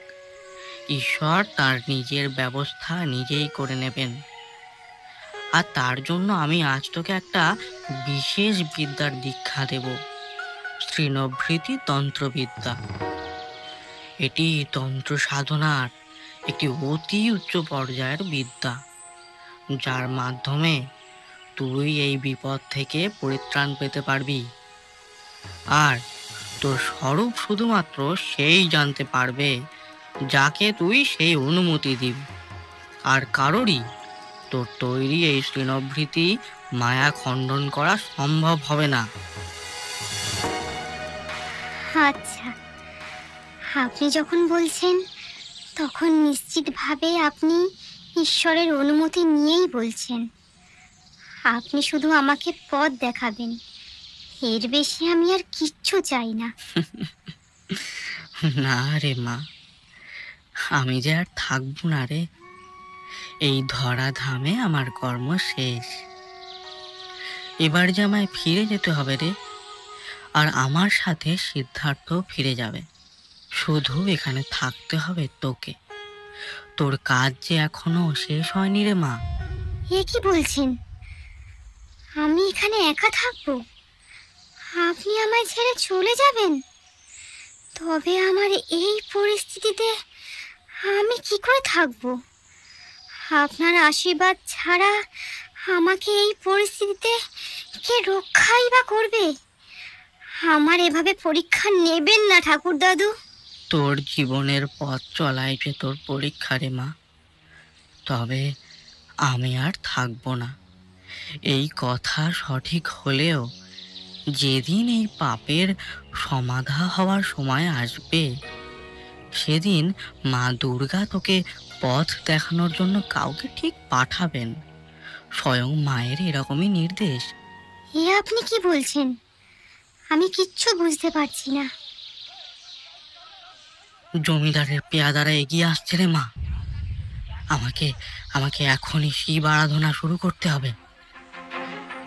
ঈশ্বর তার নিজের ব্যবস্থা নিজেই করে নেবেন। আর তার জন্য আমি আজ তোকে একটা বিশেষ বিদ্যার দীক্ষা দেব, শ্রীনভৃতি তন্ত্রবিদ্যা। এটি তন্ত্র সাধনার একটি অতি উচ্চ পর্যায়ের বিদ্যা, যার মাধ্যমে তুই এই বিপদ থেকে পরিত্রাণ পেতে পারবি। আর তোর স্বরূপ শুধুমাত্র সেই জানতে পারবে যাকে তুই সেই অনুমতি দিবি। আর কারোরই তোর তৈরি এই শ্রীনভৃতি মায়া খণ্ডন করা সম্ভব হবে না। আচ্ছা, আপনি যখন বলছেন তখন নিশ্চিতভাবে আপনি ঈশ্বরের অনুমতি নিয়েই বলছেন। আপনি শুধু আমাকে পথ দেখাবেন, এর বেশি আমি আর কিচ্ছু চাই না। না রে মা, আমি যে আর থাকবো না রে। এই ধরাধামে আমার কর্ম শেষ। এবার যে আমায় ফিরে যেতে হবে রে, আর আমার সাথে সিদ্ধার্থ ফিরে যাবে। শুধু এখানে থাকতে হবে তোকে। তোর কাজ যে এখনো শেষ হয়নি রে মা। এ কি বলছেন? আমি এখানে একা থাকবো? আপনি আমায় ছেড়ে চলে যাবেন? তবে আমার এই পরিস্থিতিতে আমি কি করে থাকবো? আপনার আশীর্বাদ ছাড়া আমাকে এই পরিস্থিতিতে কে রক্ষাই বা করবে? আমার এভাবে পরীক্ষা নেবেন না ঠাকুর দাদু। তোর জীবনের পথ চলাই যে তোর পরীক্ষা রে মা। তবে আমি আর থাকবো না, এই কথা সঠিক হলেও যেদিন এই পাপের সমাধা হওয়ার সময় আসবে, সেদিন মা দুর্গা তোকে পথ দেখানোর জন্য কাউকে ঠিক পাঠাবেন। স্বয়ং মায়ের এরকমই নির্দেশ। এ আপনি কি বলছেন? আমি কিচ্ছু বুঝতে পারছি না। জমিদারের পেয়াদারা এগিয়ে আসছে রে মা। আমাকে আমাকে এখনই শিব আরাধনা শুরু করতে হবে।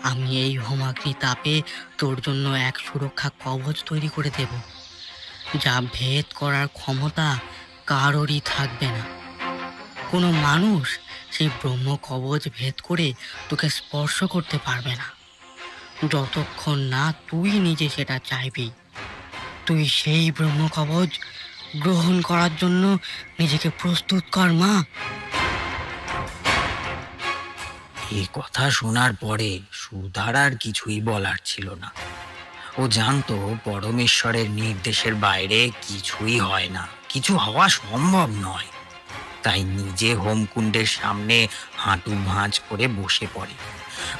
আমি এই হোমাগ্নি তাপে তোর জন্য এক সুরক্ষা কবচ তৈরি করে দেব, যা ভেদ করার ক্ষমতা কারোরই থাকবে না। কোনো মানুষ সেই ব্রহ্ম কবচ ভেদ করে তোকে স্পর্শ করতে পারবে না, যতক্ষণ না তুই নিজে সেটা চাইবি। তুই সেই ব্রহ্ম কবচ গ্রহণ করার জন্য নিজেকে প্রস্তুত কর মা। এই কথা শোনার পরে সুধার আর কিছুই বলার ছিল না। ও জানতো পরমেশ্বরের নির্দেশের বাইরে কিছুই হয় না, কিছু হওয়া সম্ভব নয়। তাই নিজে হোমকুণ্ডের সামনে হাঁটু ভাঁজ করে বসে পড়ে,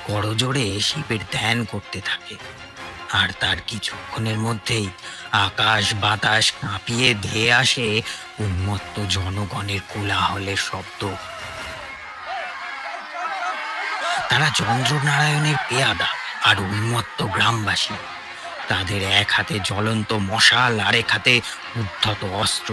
করজোড়ে শিবের ধ্যান করতে থাকে। আর তার কিছুক্ষণের মধ্যেই আকাশ বাতাস কাঁপিয়ে ধেয়ে আসে উন্মত্ত জনগণের কোলাহলের শব্দ। তারা চন্দ্রনারায়ণের পেয়াদা আর উন্মত্ত গ্রামবাসী। তাদের এক হাতে জ্বলন্ত মশাল, আরেক হাতে উদ্ধত অস্ত্র।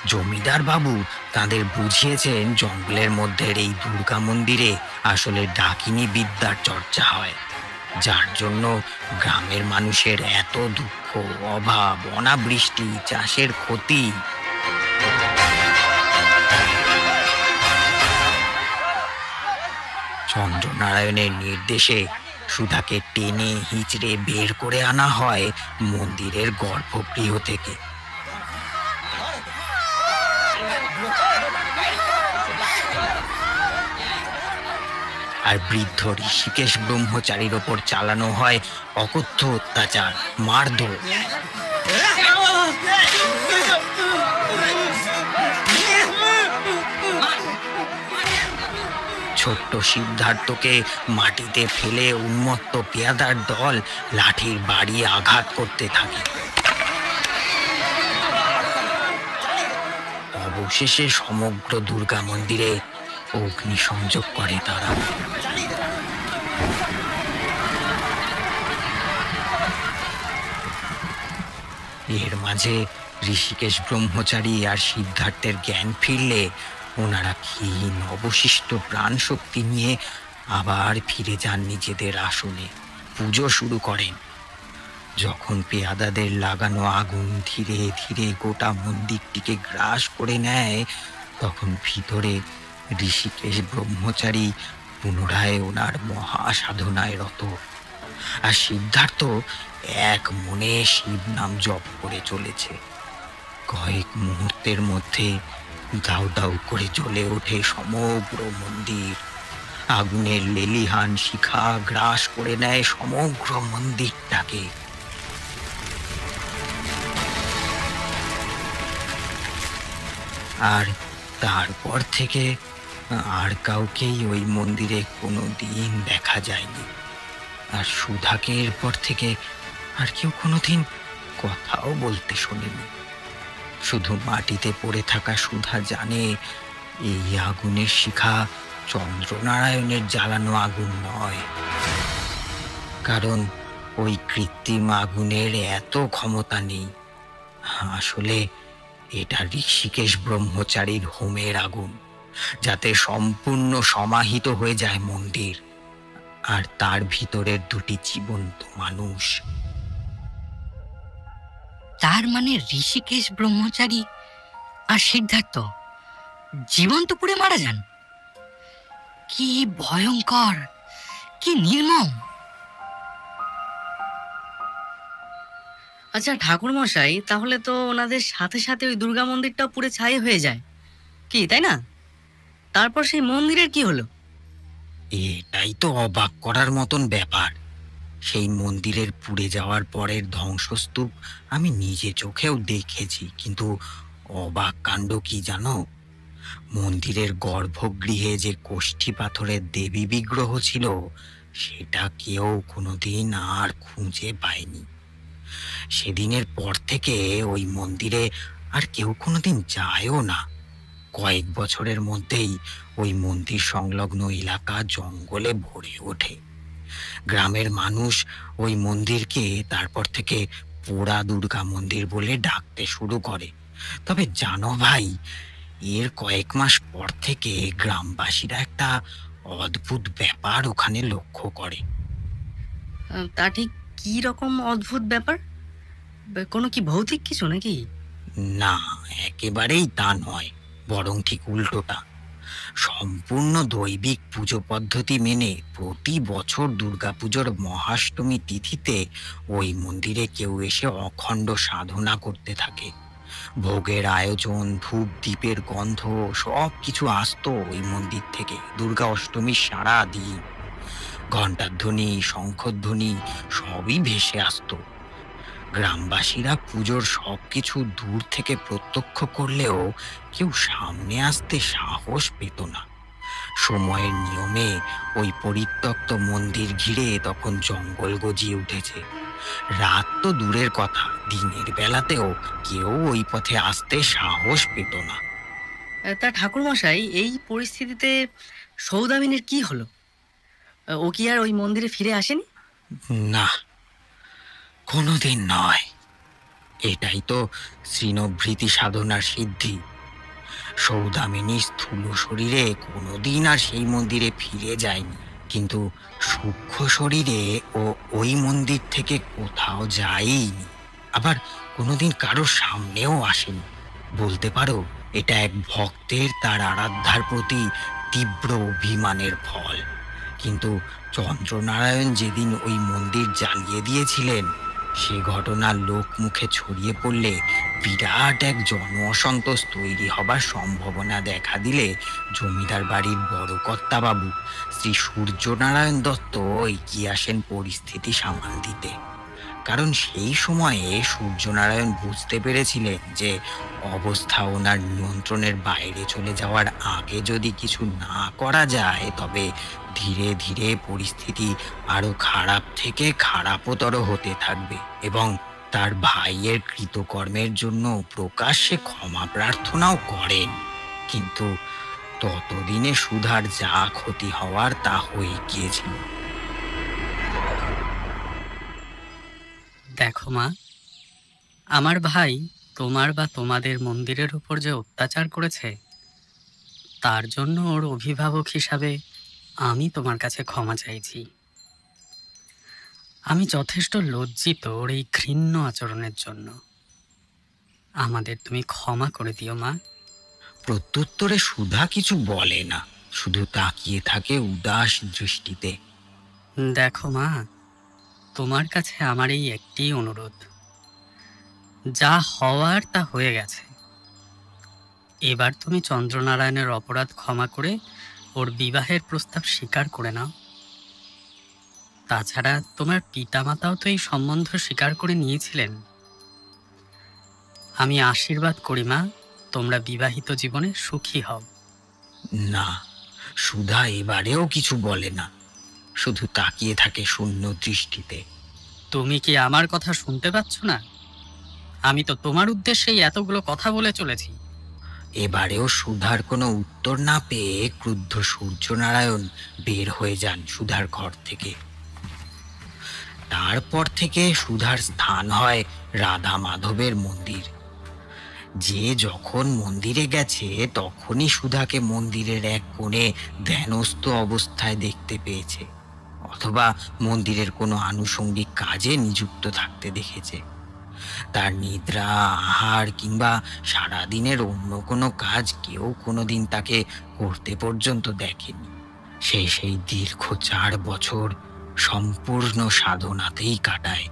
জমিদার বাবু তাদের বুঝিয়েছেন জঙ্গলের মধ্যে এই দুর্গা মন্দিরে আসলে ডাকিনী বিদ্যার চর্চা হয়, যার জন্য গ্রামের মানুষের এত দুঃখ, অভাব, অনাবৃষ্টি, চাষের ক্ষতি। চন্দ্রনারায়ণের নির্দেশে সুধাকে টেনে হিঁচড়ে বের করে আনা হয় মন্দিরের গর্ভগৃহ থেকে। আর বৃদ্ধ ঋষিকেশ ব্রহ্মচারীর ওপর চালানো হয় অকথ্য অত্যাচার, মারধর। ছোট্ট সিদ্ধার্থকে মাটিতে ফেলে উন্মত্ত পেয়াদার দল লাঠির বাড়ি আঘাত করতে থাকে। অবশেষে সমগ্র দুর্গা মন্দিরে অগ্নিসংযোগ করে তারা। এর মাঝে ঋষিকেশ ব্রহ্মচারী আর সিদ্ধার্থের জ্ঞান ফিরলে ওনারা ক্ষীণ অবশিষ্ট প্রাণ শক্তি নিয়ে আবার ফিরে যান নিজেদের আসনে, পুজো শুরু করেন। যখন পেয়াদাদের লাগানো আগুন ধীরে ধীরে গোটা মন্দিরটিকে গ্রাস করে নেয়, তখন ভিতরে ঋষিকেশ ব্রহ্মচারী পুনরায় ওনার মহাসাধনায় রত। আর সিদ্ধার্থ এক মনে শিব নাম জপ করে চলেছে। কয়েক মুহূর্তের মধ্যে দাউ দাউ করে জ্বলে ওঠে সমগ্র মন্দির। আগুনের লেলিহান শিখা গ্রাস করে নেয় সমগ্র মন্দিরটাকে। আর তারপর থেকে আর কাউকেই ওই মন্দিরে কোনো দিন দেখা যায়নি। আর সুধাকে এরপর থেকে আর কেউ কোনোদিন কথাও বলতে শোনেনি। শুধু মাটিতে পড়ে থাকা সুধা জানে এই আগুনের শিখা চন্দ্রনারায়ণের জ্বালানো আগুন নয়, কারণ ওই কৃত্রিম আগুনের এত ক্ষমতা নেই। আসলে এটা ঋষিকেশ ব্রহ্মচারীর হোমের আগুন, যাতে সম্পূর্ণ সমাহিত হয়ে যায় মন্দির আর তার ভিতরের দুটি জীবন্ত মানুষ। তার মানে ঋষিকেশ ব্রহ্মচারী আর সিদ্ধার্থ জীবন্ত পুড়ে মারা যান? কি ভয়ঙ্কর, কি নির্মম! আচ্ছা ঠাকুর মশাই, তাহলে তো ওনাদের সাথে সাথে ওই দুর্গা মন্দিরটাও পুড়ে ছাই হয়ে যায়, কি তাই না? তারপর সেই মন্দিরের কি হলো? এটাই তো অবাক করার মতন ব্যাপার। সেই মন্দিরের পুড়ে যাওয়ার পরের ধ্বংসস্তূপ আমি নিজে চোখেও দেখেছি, কিন্তু অবাক কাণ্ড কি জানো? মন্দিরের গর্ভগৃহে যে কোষ্ঠী পাথরের দেবী বিগ্রহ ছিল, সেটা কেউ কোনোদিন আর খুঁজে পায়নি। সেদিনের পর থেকে ওই মন্দিরে আর কেউ কোনোদিন যায়ও না। কয়েক বছরের মধ্যেই ওই মন্দির সংলগ্ন এলাকা জঙ্গলে ভরে ওঠে। গ্রামের মানুষ ওই মন্দিরকে তারপর থেকে পোড়া দুর্গা মন্দির বলে ডাকতে শুরু করে। তবে জানো ভাই, এর কয়েক মাস পর থেকে গ্রামবাসীরা একটা অদ্ভুত ব্যাপার ওখানে লক্ষ্য করে। তা ঠিক কি রকম অদ্ভুত ব্যাপার? কোনো কি ভৌতিক কিছু নাকি? না, একেবারেই তা নয়, বরং ঠিক উল্টোটা। সম্পূর্ণ দৈবিক পুজো পদ্ধতি মেনে প্রতি বছর দুর্গাপুজোর মহাষ্টমী তিথিতে ওই মন্দিরে কেউ এসে অখণ্ড সাধনা করতে থাকে। ভোগের আয়োজন, ধূপ দ্বীপের গন্ধ সব কিছু আসতো ওই মন্দির থেকে দুর্গা অষ্টমীর সারা দিন। ঘণ্টার ধ্বনি, শঙ্খধ্বনি সবই ভেসে আসতো। গ্রামবাসীরা পুজোর সবকিছু দূর থেকে প্রত্যক্ষ করলেও কেউ সামনে আসতে সাহস পেত না। সময়ের নিয়মে ওই পরিত্যক্ত মন্দির ঘিরে তখন জঙ্গল গজিয়ে উঠেছে। রাত তো দূরের কথা, দিনের বেলাতেও কেউ ওই পথে আসতে সাহস পেত না। তা ঠাকুরমশাই, এই পরিস্থিতিতে সৌদামিনীর কি হলো? ও কি আর ওই মন্দিরে ফিরে আসেনি? না, কোনোদিন নয়। এটাই তো শ্রীনভৃতি সাধনার সিদ্ধি। সৌদামিনী স্থূল শরীরে কোনোদিন আর সেই মন্দিরে ফিরে যায়নি, কিন্তু সূক্ষ্ম শরীরে ও ওই মন্দির থেকে কোথাও যায়নি, আবার কোনোদিন কারোর সামনেও আসেনি। বলতে পারো এটা এক ভক্তের তার আরাধ্যার প্রতি তীব্র অভিমানের ফল। কিন্তু চন্দ্রনারায়ণ যেদিন ওই মন্দির জ্বালিয়ে দিয়েছিলেন, সে ঘটনা লোক মুখে ছড়িয়ে পড়লে বিরাট এক জন অসন্তোষ তৈরি হবার সম্ভাবনা দেখা দিলে জমিদার বাড়ির বড় কর্তাবাবু শ্রী সূর্যনারায়ণ দত্ত এগিয়ে আসেন পরিস্থিতি সামাল দিতে। কারণ সেই সময়ে সূর্যনারায়ণ বুঝতে পেরেছিলেন যে অবস্থা ওনার নিয়ন্ত্রণের বাইরে চলে যাওয়ার আগে যদি কিছু না করা যায়, তবে ধীরে ধীরে পরিস্থিতি আরো খারাপ থেকে খারাপতর হতে থাকবে, এবং তার ভাইয়ের কৃতকর্মের জন্য প্রকাশ্যে ক্ষমা প্রার্থনাও করেন। কিন্তু ততদিনে সুধার যা ক্ষতি হওয়ার তা হয়ে গিয়েছিল। দেখো মা, আমার ভাই তোমার বা তোমাদের মন্দিরের উপর যে অত্যাচার করেছে, তার জন্য ওর অভিভাবক হিসাবে আমি তোমার কাছে ক্ষমা চাইছি। আমি যথেষ্ট লজ্জিত ওর এই ঘৃণ্য আচরণের জন্য। আমাদের তুমি ক্ষমা করে দিও মা। প্রত্যুত্তরে সুধা কিছু বলে না, শুধু তাকিয়ে থাকে উদাস দৃষ্টিতে। দেখো মা, তোমার কাছে আমার এই একটি অনুরোধ, যা হওয়ার তা হয়ে গেছে। এবার তুমি চন্দ্রনারায়ণের অপরাধ ক্ষমা করে ওর বিবাহের প্রস্তাব স্বীকার করে নাও। তাছাড়া তোমার পিতামাতাও তো এই সম্বন্ধ স্বীকার করে নিয়েছিলেন। আমি আশীর্বাদ করি মা, তোমরা বিবাহিত জীবনে সুখী হও। না, সুধা এবারেও কিছু বলে না, শুধু তাকিয়ে থাকে শূন্য দৃষ্টিতে। তুমি কি আমার কথা শুনতে পাচ্ছ না? আমি তো তোমার উদ্দেশ্যেই এতগুলো কথা বলে চলেছি। এবারেও সুধার কোনো উত্তর না পেয়ে ক্রুদ্ধ সূর্যনারায়ণ বের হয়ে যান সুধার ঘর থেকে। তারপর থেকে সুধার স্থান হয় রাধা মাধবের মন্দির। যে যখন মন্দিরে গেছে তখনই সুধাকে মন্দিরের এক কোণে ধ্যানস্থ অবস্থায় দেখতে পেয়েছে, অথবা মন্দিরের কোনো আনুষঙ্গিক কাজে নিযুক্ত থাকতে দেখেছে। তার নিদ্রা, আহার কিংবা সারাদিনের অন্য কোনো কাজ কেউ কোনোদিন তাকে করতে পর্যন্ত দেখেনি। সেই দীর্ঘ 4 বছর সম্পূর্ণ সাধনাতেই কাটায়।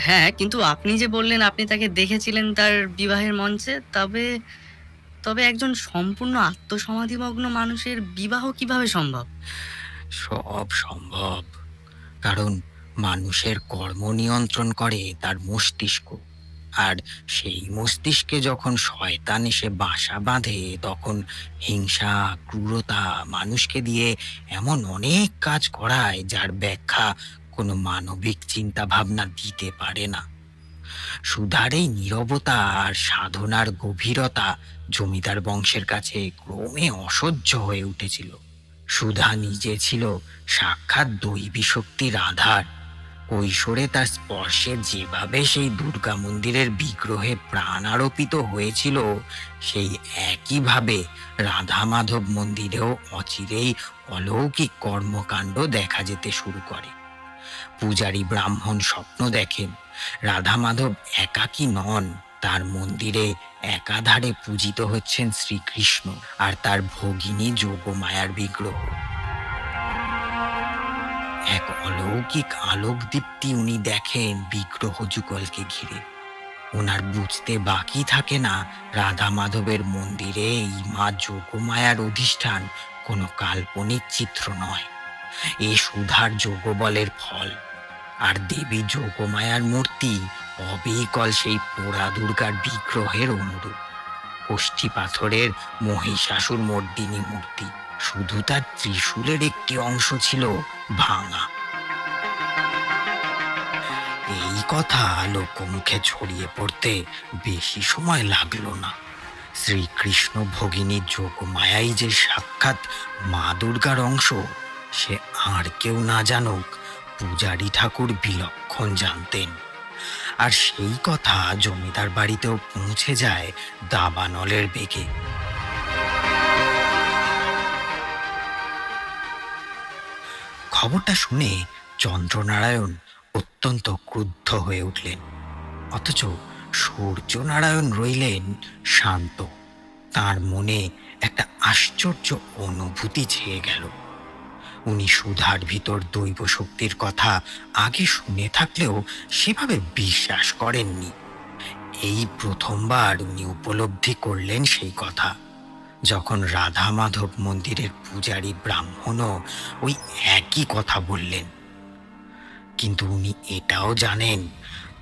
হ্যাঁ, কিন্তু আপনি যে বললেন আপনি তাকে দেখেছিলেন তার বিবাহের মঞ্চে, তবে তবে একজন সম্পূর্ণ আত্মসমাধিমগ্ন মানুষের বিবাহ কিভাবে সম্ভব? সব সম্ভব, কারণ মানুষের কর্ম নিয়ন্ত্রণ করে তার মস্তিষ্ক, আর সেই মস্তিষ্কে যখন শয়তান এসে বাসা বাঁধে, তখন হিংসা, ক্রূরতা মানুষকে দিয়ে এমন অনেক কাজ করায় যার ব্যাখ্যা কোনো মানবিক চিন্তা ভাবনা দিতে পারে না। সুধার এই নীরবতা আর সাধনার গভীরতা জমিদার বংশের কাছে ক্রমে অসহ্য হয়ে উঠেছিল। সুধা নিজে ছিল সাক্ষাৎ দৈবী শক্তির আধার। কৈশোরে তার স্পর্শে যেভাবে সেই দুর্গা মন্দিরের বিগ্রহে প্রাণ আরোপিত হয়েছিল, সেই একইভাবে রাধা মাধব মন্দিরেও অচিরেই অলৌকিক কর্মকাণ্ড দেখা যেতে শুরু করে। পূজারী ব্রাহ্মণ স্বপ্ন দেখেন রাধা মাধব একাকী নন, তার মন্দিরে একাধারে পূজিত হচ্ছেন শ্রীকৃষ্ণ আর তার ভগিনী যোগমায়ার বিগ্রহ। এক অলৌকিক আলোক দীপ্তি উনি দেখেন বিগ্রহ যুগলকে ঘিরে। ওনার বুঝতে বাকি থাকে না রাধা মাধবের মন্দিরে এই মা যোগমায়ার অধিষ্ঠান কোনো কাল্পনিক চিত্র নয়, এ সুধার যোগবলের ফল। আর দেবী যোগমায়ার মূর্তি অবিকল সেই পোড়া দুর্গার বিগ্রহের অনুরূপ। কষ্টি পাথরের মহিষাসুর মর্দিনী মূর্তি, শুধু তার ত্রিশূলের একটি অংশ ছিল ভাঙা। এই কথা লোকমুখে ছড়িয়ে পড়তে বেশি সময় লাগলো না। শ্রীকৃষ্ণ ভগিনী যোগমায়াই যে সাক্ষাৎ মা দুর্গার অংশ, সে আর কেউ না জানুক, পূজারী ঠাকুর বিলক্ষণ জানতেন। আর সেই কথা জমিদার বাড়িতেও পৌঁছে যায় দাবানলের বেগে। খবরটা শুনে চন্দ্রনারায়ণ অত্যন্ত ক্রুদ্ধ হয়ে উঠলেন, অথচ সূর্যনারায়ণ রইলেন শান্ত। তার মনে একটা আশ্চর্য অনুভূতি ছেয়ে গেল। উনি সুধার ভিতর দৈব শক্তির কথা আগে শুনে থাকলেও সেভাবে বিশ্বাস করেননি। এই প্রথমবার উনি উপলব্ধি করলেন সেই কথা, যখন রাধা মাধব মন্দিরের পূজারী ব্রাহ্মণও ওই একই কথা বললেন। কিন্তু উনি এটাও জানেন,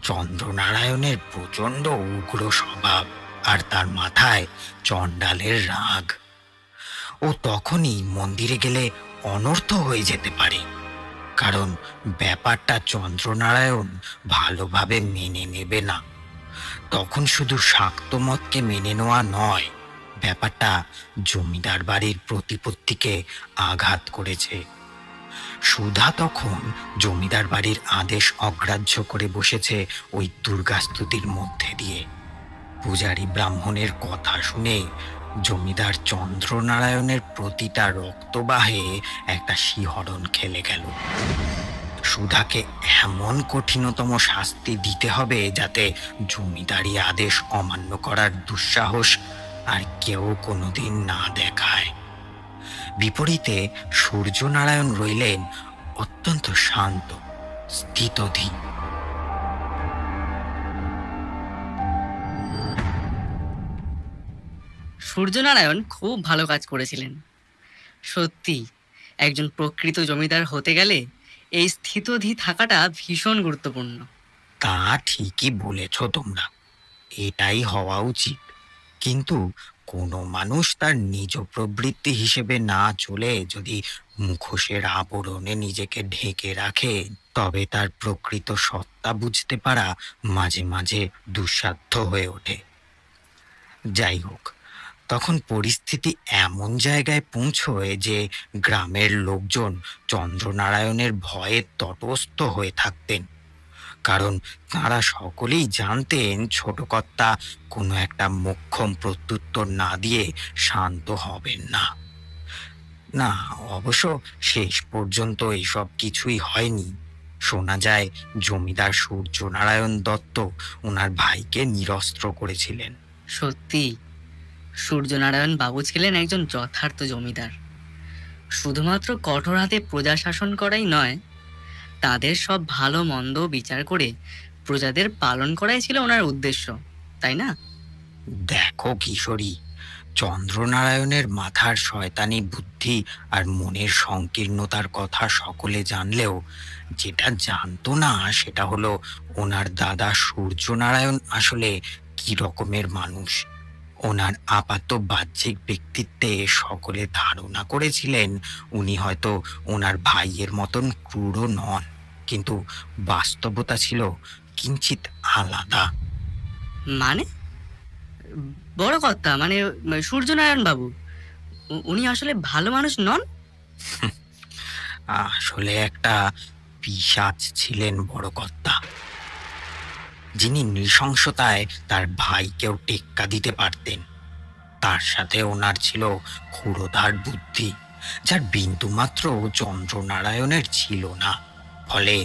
চন্দ্রনারায়ণের প্রচণ্ড উগ্র স্বভাব, আর তার মাথায় চণ্ডালের রাগ। ও তখনই মন্দিরে গেলে অনর্থ হয়ে যেতে পারে, কারণ ব্যাপারটা চন্দ্রনারায়ণ ভালোভাবে মেনে নেবে না। তখন শুধু শাক্তমতকে মেনে নেওয়া নয়, ব্যাপারটা জমিদার বাড়ির প্রতিপত্তিকে আঘাত করেছে। সুধা তখন জমিদার বাড়ির আদেশ অগ্রাহ্য করে বসেছে ওই দুর্গাস্তুতির মধ্যে দিয়ে। পূজারী ব্রাহ্মণের কথা শুনে জমিদার চন্দ্রনারায়ণের প্রতিটা রক্তবাহে একটা শিহরণ খেলে গেল। সুধাকে এমন কঠিনতম শাস্তি দিতে হবে যাতে জমিদারি আদেশ অমান্য করার দুঃসাহস আর কেউ কোনোদিন না দেখায়। বিপরীতে সূর্যনারায়ণ রইলেন অত্যন্ত শান্ত, স্থিতধীর। সূর্যনারায়ণ খুব ভালো কাজ করেছিলেন। সত্যি, একজন প্রকৃত জমিদার হতে গেলে এই স্থিতধী থাকাটা ভীষণ গুরুত্বপূর্ণ। তা ঠিকই বলেছ তোমরা, এটাই হওয়া উচিত। কিন্তু কোনো মানুষ তার নিজ প্রবৃত্তি হিসেবে না চলে যদি মুখোশের আবরণে নিজেকে ঢেকে রাখে, তবে তার প্রকৃত সত্তা বুঝতে পারা মাঝে মাঝে দুঃসাধ্য হয়ে ওঠে। যাই হোক, তখন পরিস্থিতি এমন জায়গায় পৌঁছয় যে গ্রামের লোকজন চন্দ্রনারায়ণের ভয়ে তটস্থ হয়ে থাকতেন, কারণ তারা সকলেই জানতেন ছোট কর্তা কোনো একটা মোক্ষম প্রত্যুত্তর না দিয়ে শান্ত হবেন না। না, অবশ্য শেষ পর্যন্ত এসব কিছুই হয়নি। শোনা যায় জমিদার সূর্যনারায়ণ দত্ত ওনার ভাইকে নিরস্ত্র করেছিলেন। সত্যি, সূর্যনারায়ণ বাবু ছিলেন একজন যথার্থ জমিদার। শুধুমাত্র কঠোর হাতে প্রজা শাসন করাই নয়, তাদের সব ভালো মন্দ বিচার করে প্রজাদের পালন করাই ছিল ওনার উদ্দেশ্য, তাই না? দেখো কিশোরী, চন্দ্রনারায়ণের মাথার শয়তানি বুদ্ধি আর মনের সংকীর্ণতার কথা সকলে জানলেও যেটা জানতো না সেটা হলো ওনার দাদা সূর্যনারায়ণ আসলে কি রকমের মানুষ। ওনার আপাত বাহ্যিক ব্যক্তিত্বে সকলে ধারণা করেছিলেন উনি হয়তো ওনার ভাইয়ের মতন ক্রূরও নন, কিন্তু বাস্তবতা ছিল কিঞ্চিত আলাদা। মানে বড় কর্তা, মানে সূর্যনারায়ণ বাবু, উনি আসলে ভালো মানুষ নন? আসলে একটা পিশাচ ছিলেন বড় কর্তা, যিনি নৃশংসতায় তার ভাইকেও টেক্কা দিতে পারতেন। তার সাথে ওনার ছিল ক্ষুরধার বুদ্ধি, যার বিন্দুমাত্র চন্দ্রনারায়ণের ছিল না। ফলে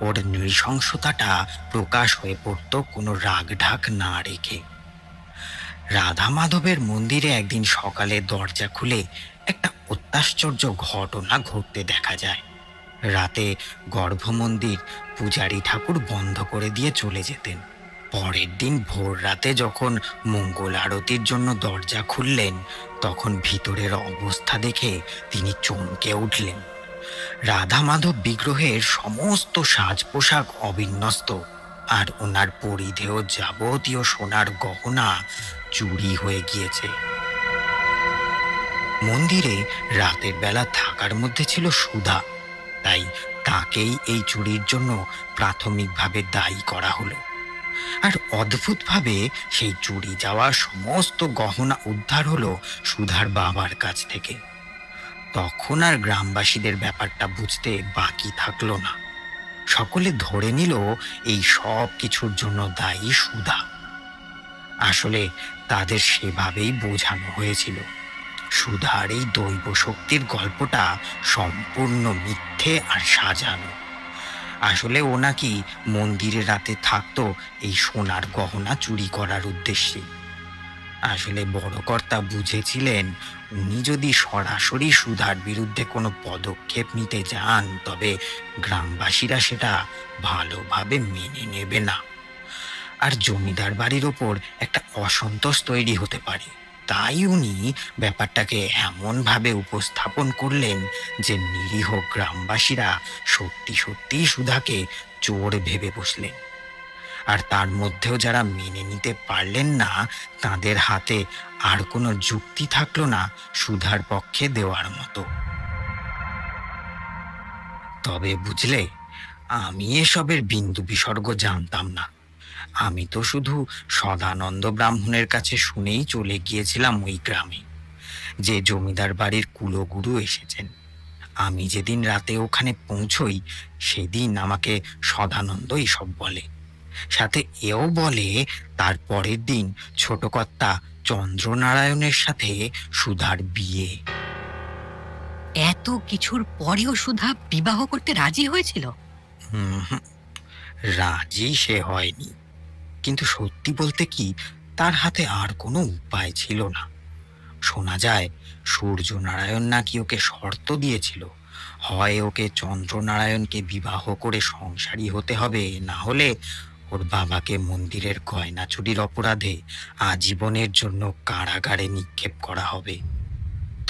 ওর নৃশংসতাটা প্রকাশ হয়ে পড়ত কোনো রাগঢাক না রেখে। রাধা মাধবের মন্দিরে একদিন সকালে দরজা খুলে একটা অত্যাশ্চর্য ঘটনা ঘটতে দেখা যায়। রাতে গর্ভমন্দির পূজারী ঠাকুর বন্ধ করে দিয়ে চলে যেতেন। পরের দিন ভোর রাতে যখন মঙ্গল আরতির জন্য দরজা খুললেন, তখন ভিতরের অবস্থা দেখে তিনি চমকে উঠলেন। রাধা মাধব বিগ্রহের সমস্ত সাজ পোশাক অবিন্যস্ত, আর ওনার পরিধেয় যাবতীয় সোনার গহনা চুরি হয়ে গিয়েছে। মন্দিরে রাতের বেলা থাকার মধ্যে ছিল সুধা, তাই তাকেই এই চুরির জন্য প্রাথমিকভাবে দায়ী করা হলো। আর অদ্ভুতভাবে সেই চুরি যাওয়া সমস্ত গহনা উদ্ধার হলো সুধার বাবার কাছ থেকে। তখন আর গ্রামবাসীদের ব্যাপারটা বুঝতে বাকি থাকলো না। সকলে ধরে নিল এই সব কিছুর জন্য দায়ী সুধা। আসলে তাদের সেভাবেই বোঝানো হয়েছিল। সুধার এই দৈব শক্তির গল্পটা সম্পূর্ণ মিথ্যে আর সাজানো। আসলে ও নাকি মন্দিরে রাতে থাকতো এই সোনার গহনা চুরি করার উদ্দেশ্যে। আসলে বড় কর্তা বুঝেছিলেন উনি যদি সরাসরি সুধার বিরুদ্ধে কোনো পদক্ষেপ নিতে যান তবে গ্রামবাসীরা সেটা ভালোভাবে মেনে নেবে না, আর জমিদার বাড়ির ওপর একটা অসন্তোষ তৈরি হতে পারে। তাই উনি ব্যাপারটাকে এমনভাবে উপস্থাপন করলেন যে নিরীহ গ্রামবাসীরা সত্যি সত্যি সুধাকে চোর ভেবে বসলেন। আর তার মধ্যেও যারা মেনে নিতে পারলেন না তাদের হাতে আর কোনো যুক্তি থাকলো না সুধার পক্ষে দেওয়ার মতো। তবে বুঝলে, আমি এসবের বিন্দু বিসর্গ জানতাম না। আমি তো শুধু সদানন্দ ব্রাহ্মণের কাছে শুনেই চলে গিয়েছিলাম ওই গ্রামে যে জমিদার বাড়ির কুলগুরু এসেছেন। আমি যেদিন রাতে ওখানে পৌঁছই সেদিন আমাকে সদানন্দ এসব বলে। সাথে এও বলে তার পরের দিন ছোট কর্তা চন্দ্রনারায়ণের সাথে সুধার বিয়ে। এত কিছুর পরেও সুধা বিবাহ করতে রাজি হয়েছিল? রাজি সে হয়নি, কিন্তু সত্যি বলতে কি তার হাতে আর কোনো উপায় ছিল না। শোনা যায় সূর্যনারায়ণ নাকি ওকে শর্ত দিয়েছিল, হয় ওকে চন্দ্রনারায়ণকে বিবাহ করে সংসারী হতে হবে, না হলে ওর বাবাকে মন্দিরের গয়না চুরির অপরাধে আজীবনের জন্য কারাগারে নিক্ষেপ করা হবে।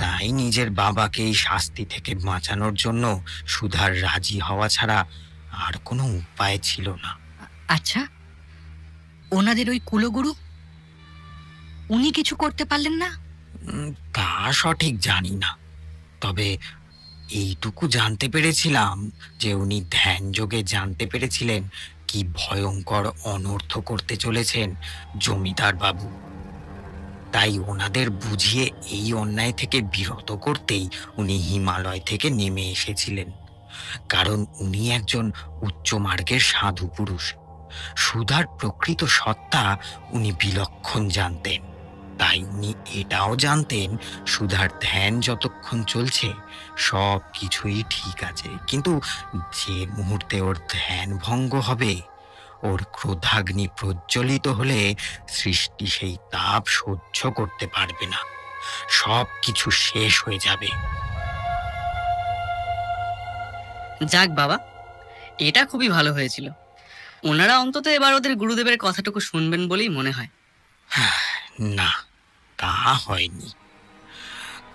তাই নিজের বাবাকে এই শাস্তি থেকে বাঁচানোর জন্য সুধার রাজি হওয়া ছাড়া আর কোনো উপায় ছিল না। আচ্ছা, ওনাদের ওই কুলগুরু উনি কিছু করতে পারলেন না? তা সঠিক জানি না, তবে এইটুকু জানতে পেরেছিলাম যে উনি ধ্যান যোগে জানতে পেরেছিলেন কি ভয়ঙ্কর অনর্থ করতে চলেছেন জমিদার বাবু। তাই ওনাদের বুঝিয়ে এই অন্যায় থেকে বিরত করতেই উনি হিমালয় থেকে নেমে এসেছিলেন। কারণ উনি একজন উচ্চ মার্গের সাধু পুরুষ। সুধার প্রকৃত সত্তা উনি বিলক্ষণ জানতেন। তাই উনি এটাও জানতেন সুধার ধ্যান যতক্ষণ চলছে সব কিছুই ঠিক আছে, কিন্তু যে মুহূর্তে ওর ধ্যান ভঙ্গ হবে, ওর ক্রোধাগ্নি প্রজ্বলিত হলে সৃষ্টি সেই তাপ সহ্য করতে পারবে না, সব কিছু শেষ হয়ে যাবে। যাক বাবা, এটা খুবই ভালো হয়েছিল। ওনারা অন্তত এবার ওদের গুরুদেবের কথাটুকু শুনবেন বলেই মনে হয়। না, তা হয়নি।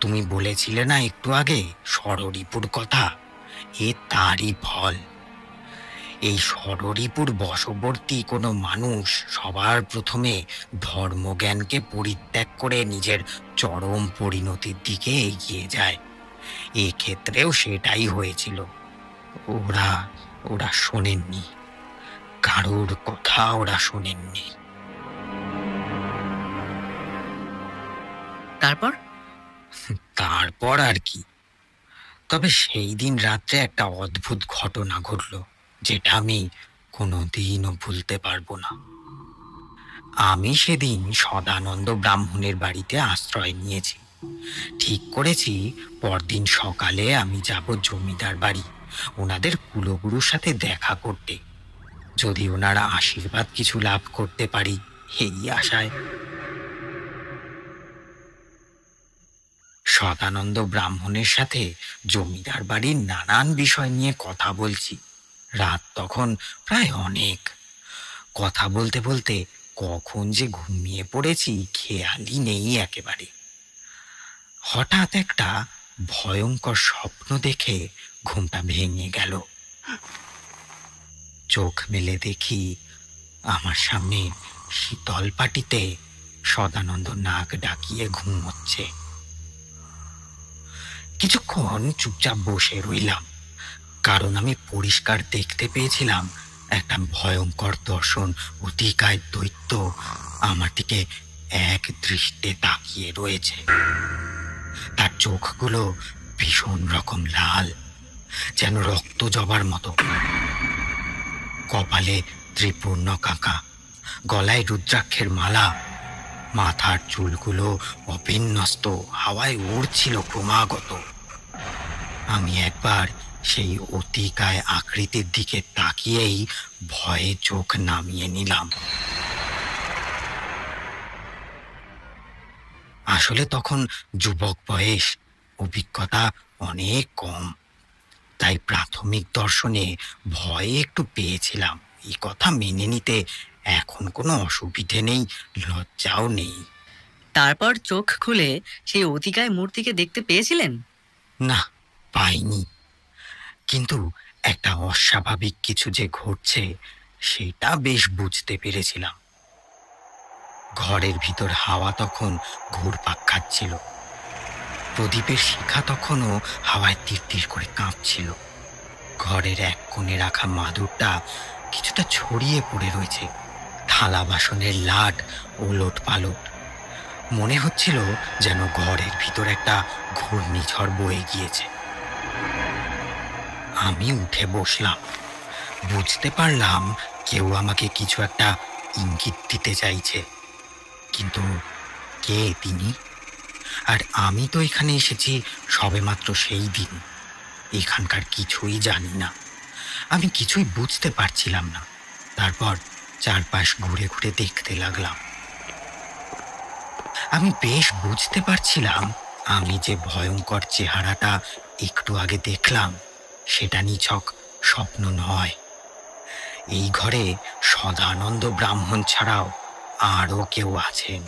তুমি বলেছিলে না একটু আগে ষড়রিপুর কথা, এ তারই ফল। এই ষড়রিপুর বশবর্তী কোনো মানুষ সবার প্রথমে ধর্মজ্ঞানকে পরিত্যাগ করে নিজের চরম পরিণতির দিকে এগিয়ে যায়। এক্ষেত্রেও সেটাই হয়েছিল। ওরা ওরা শোনেননি, কারোর কথা ওরা শোনেননি। তারপর আর কি, তবে সেই দিন রাত্রে একটা অদ্ভুত ঘটনা ঘটল যেটা আমি কোনোদিনও ভুলতে পারবো না। আমি সেদিন সদানন্দ ব্রাহ্মণের বাড়িতে আশ্রয় নিয়েছি। ঠিক করেছি পরদিন সকালে আমি যাব জমিদার বাড়ি ওনাদের কুলগুরুর সাথে দেখা করতে, যদি ওনারা আশীর্বাদ কিছু লাভ করতে পারি এই আশায়। সদানন্দ ব্রাহ্মণের সাথে জমিদার বাড়ির নানান বিষয় নিয়ে কথা বলছি। রাত তখন প্রায় অনেক। কথা বলতে বলতে কখন যে ঘুমিয়ে পড়েছি খেয়ালই নেই একেবারে। হঠাৎ একটা ভয়ঙ্কর স্বপ্ন দেখে ঘুমটা ভেঙে গেল। চোখ মেলে দেখি আমার সামনে শীতল পাটিতে সদানন্দ নাক ডাকিয়ে ঘুমোচ্ছে। কিছুক্ষণ চুপচাপ বসে রইলাম, কারণ আমি পরিষ্কার দেখতে পেয়েছিলাম একটা ভয়ঙ্কর দর্শন অতিকায় দৈত্য আমার দিকে এক দৃষ্টে তাকিয়ে রয়েছে। তার চোখগুলো ভীষণ রকম লাল, যেন রক্ত জবার মতো। কপালে ত্রিপূর্ণ কাঁকা, গলায় রুদ্রাক্ষের মালা, মাথার চুলগুলো অবিন্যস্ত হাওয়ায় উড়ছিল ক্রমাগত। আমি একবার সেই অতিকায় আকৃতির দিকে তাকিয়েই ভয়ে চোখ নামিয়ে নিলাম। আসলে তখন যুবক বয়স, অভিজ্ঞতা অনেক কম, তাই প্রাথমিক দর্শনে ভয়ে একটু পেয়েছিলাম। এই কথা মেনে নিতে এখন কোনো অসুবিধে নেই, লজ্জাও নেই। তারপর চোখ খুলে সেই অতিকায় মূর্তিকে দেখতে পেয়েছিলেন? না, পাইনি, কিন্তু একটা অস্বাভাবিক কিছু যে ঘটছে সেটা বেশ বুঝতে পেরেছিলাম। ঘরের ভিতর হাওয়া তখন ঘুরপাক খাচ্ছিল, প্রদীপের শিখা তখনও হাওয়ায় তীর করে কাঁপছিল। ঘরের এক কোণে রাখা মাদুরটা কিছুটা ছড়িয়ে পড়ে রয়েছে, থালা বাসনের লাট ওলট পালট। মনে হচ্ছিল যেন ঘরের ভিতর একটা ঘূর্ণিঝড় বয়ে গিয়েছে। আমি উঠে বসলাম, বুঝতে পারলাম কেউ আমাকে কিছু একটা ইঙ্গিত দিতে চাইছে, কিন্তু কে তিনি? আর আমি তো এখানে এসেছি সবেমাত্র সেই দিন, এখানকার কিছুই জানি না, আমি কিছুই বুঝতে পারছিলাম না। তারপর চারপাশ ঘুরে ঘুরে দেখতে লাগলাম। আমি বেশ বুঝতে পারছিলাম আমি যে ভয়ঙ্কর চেহারাটা একটু আগে দেখলাম সেটা নিছক স্বপ্ন নয়। এই ঘরে সদানন্দ ব্রাহ্মণ ছাড়াও আরও কেউ আছেন।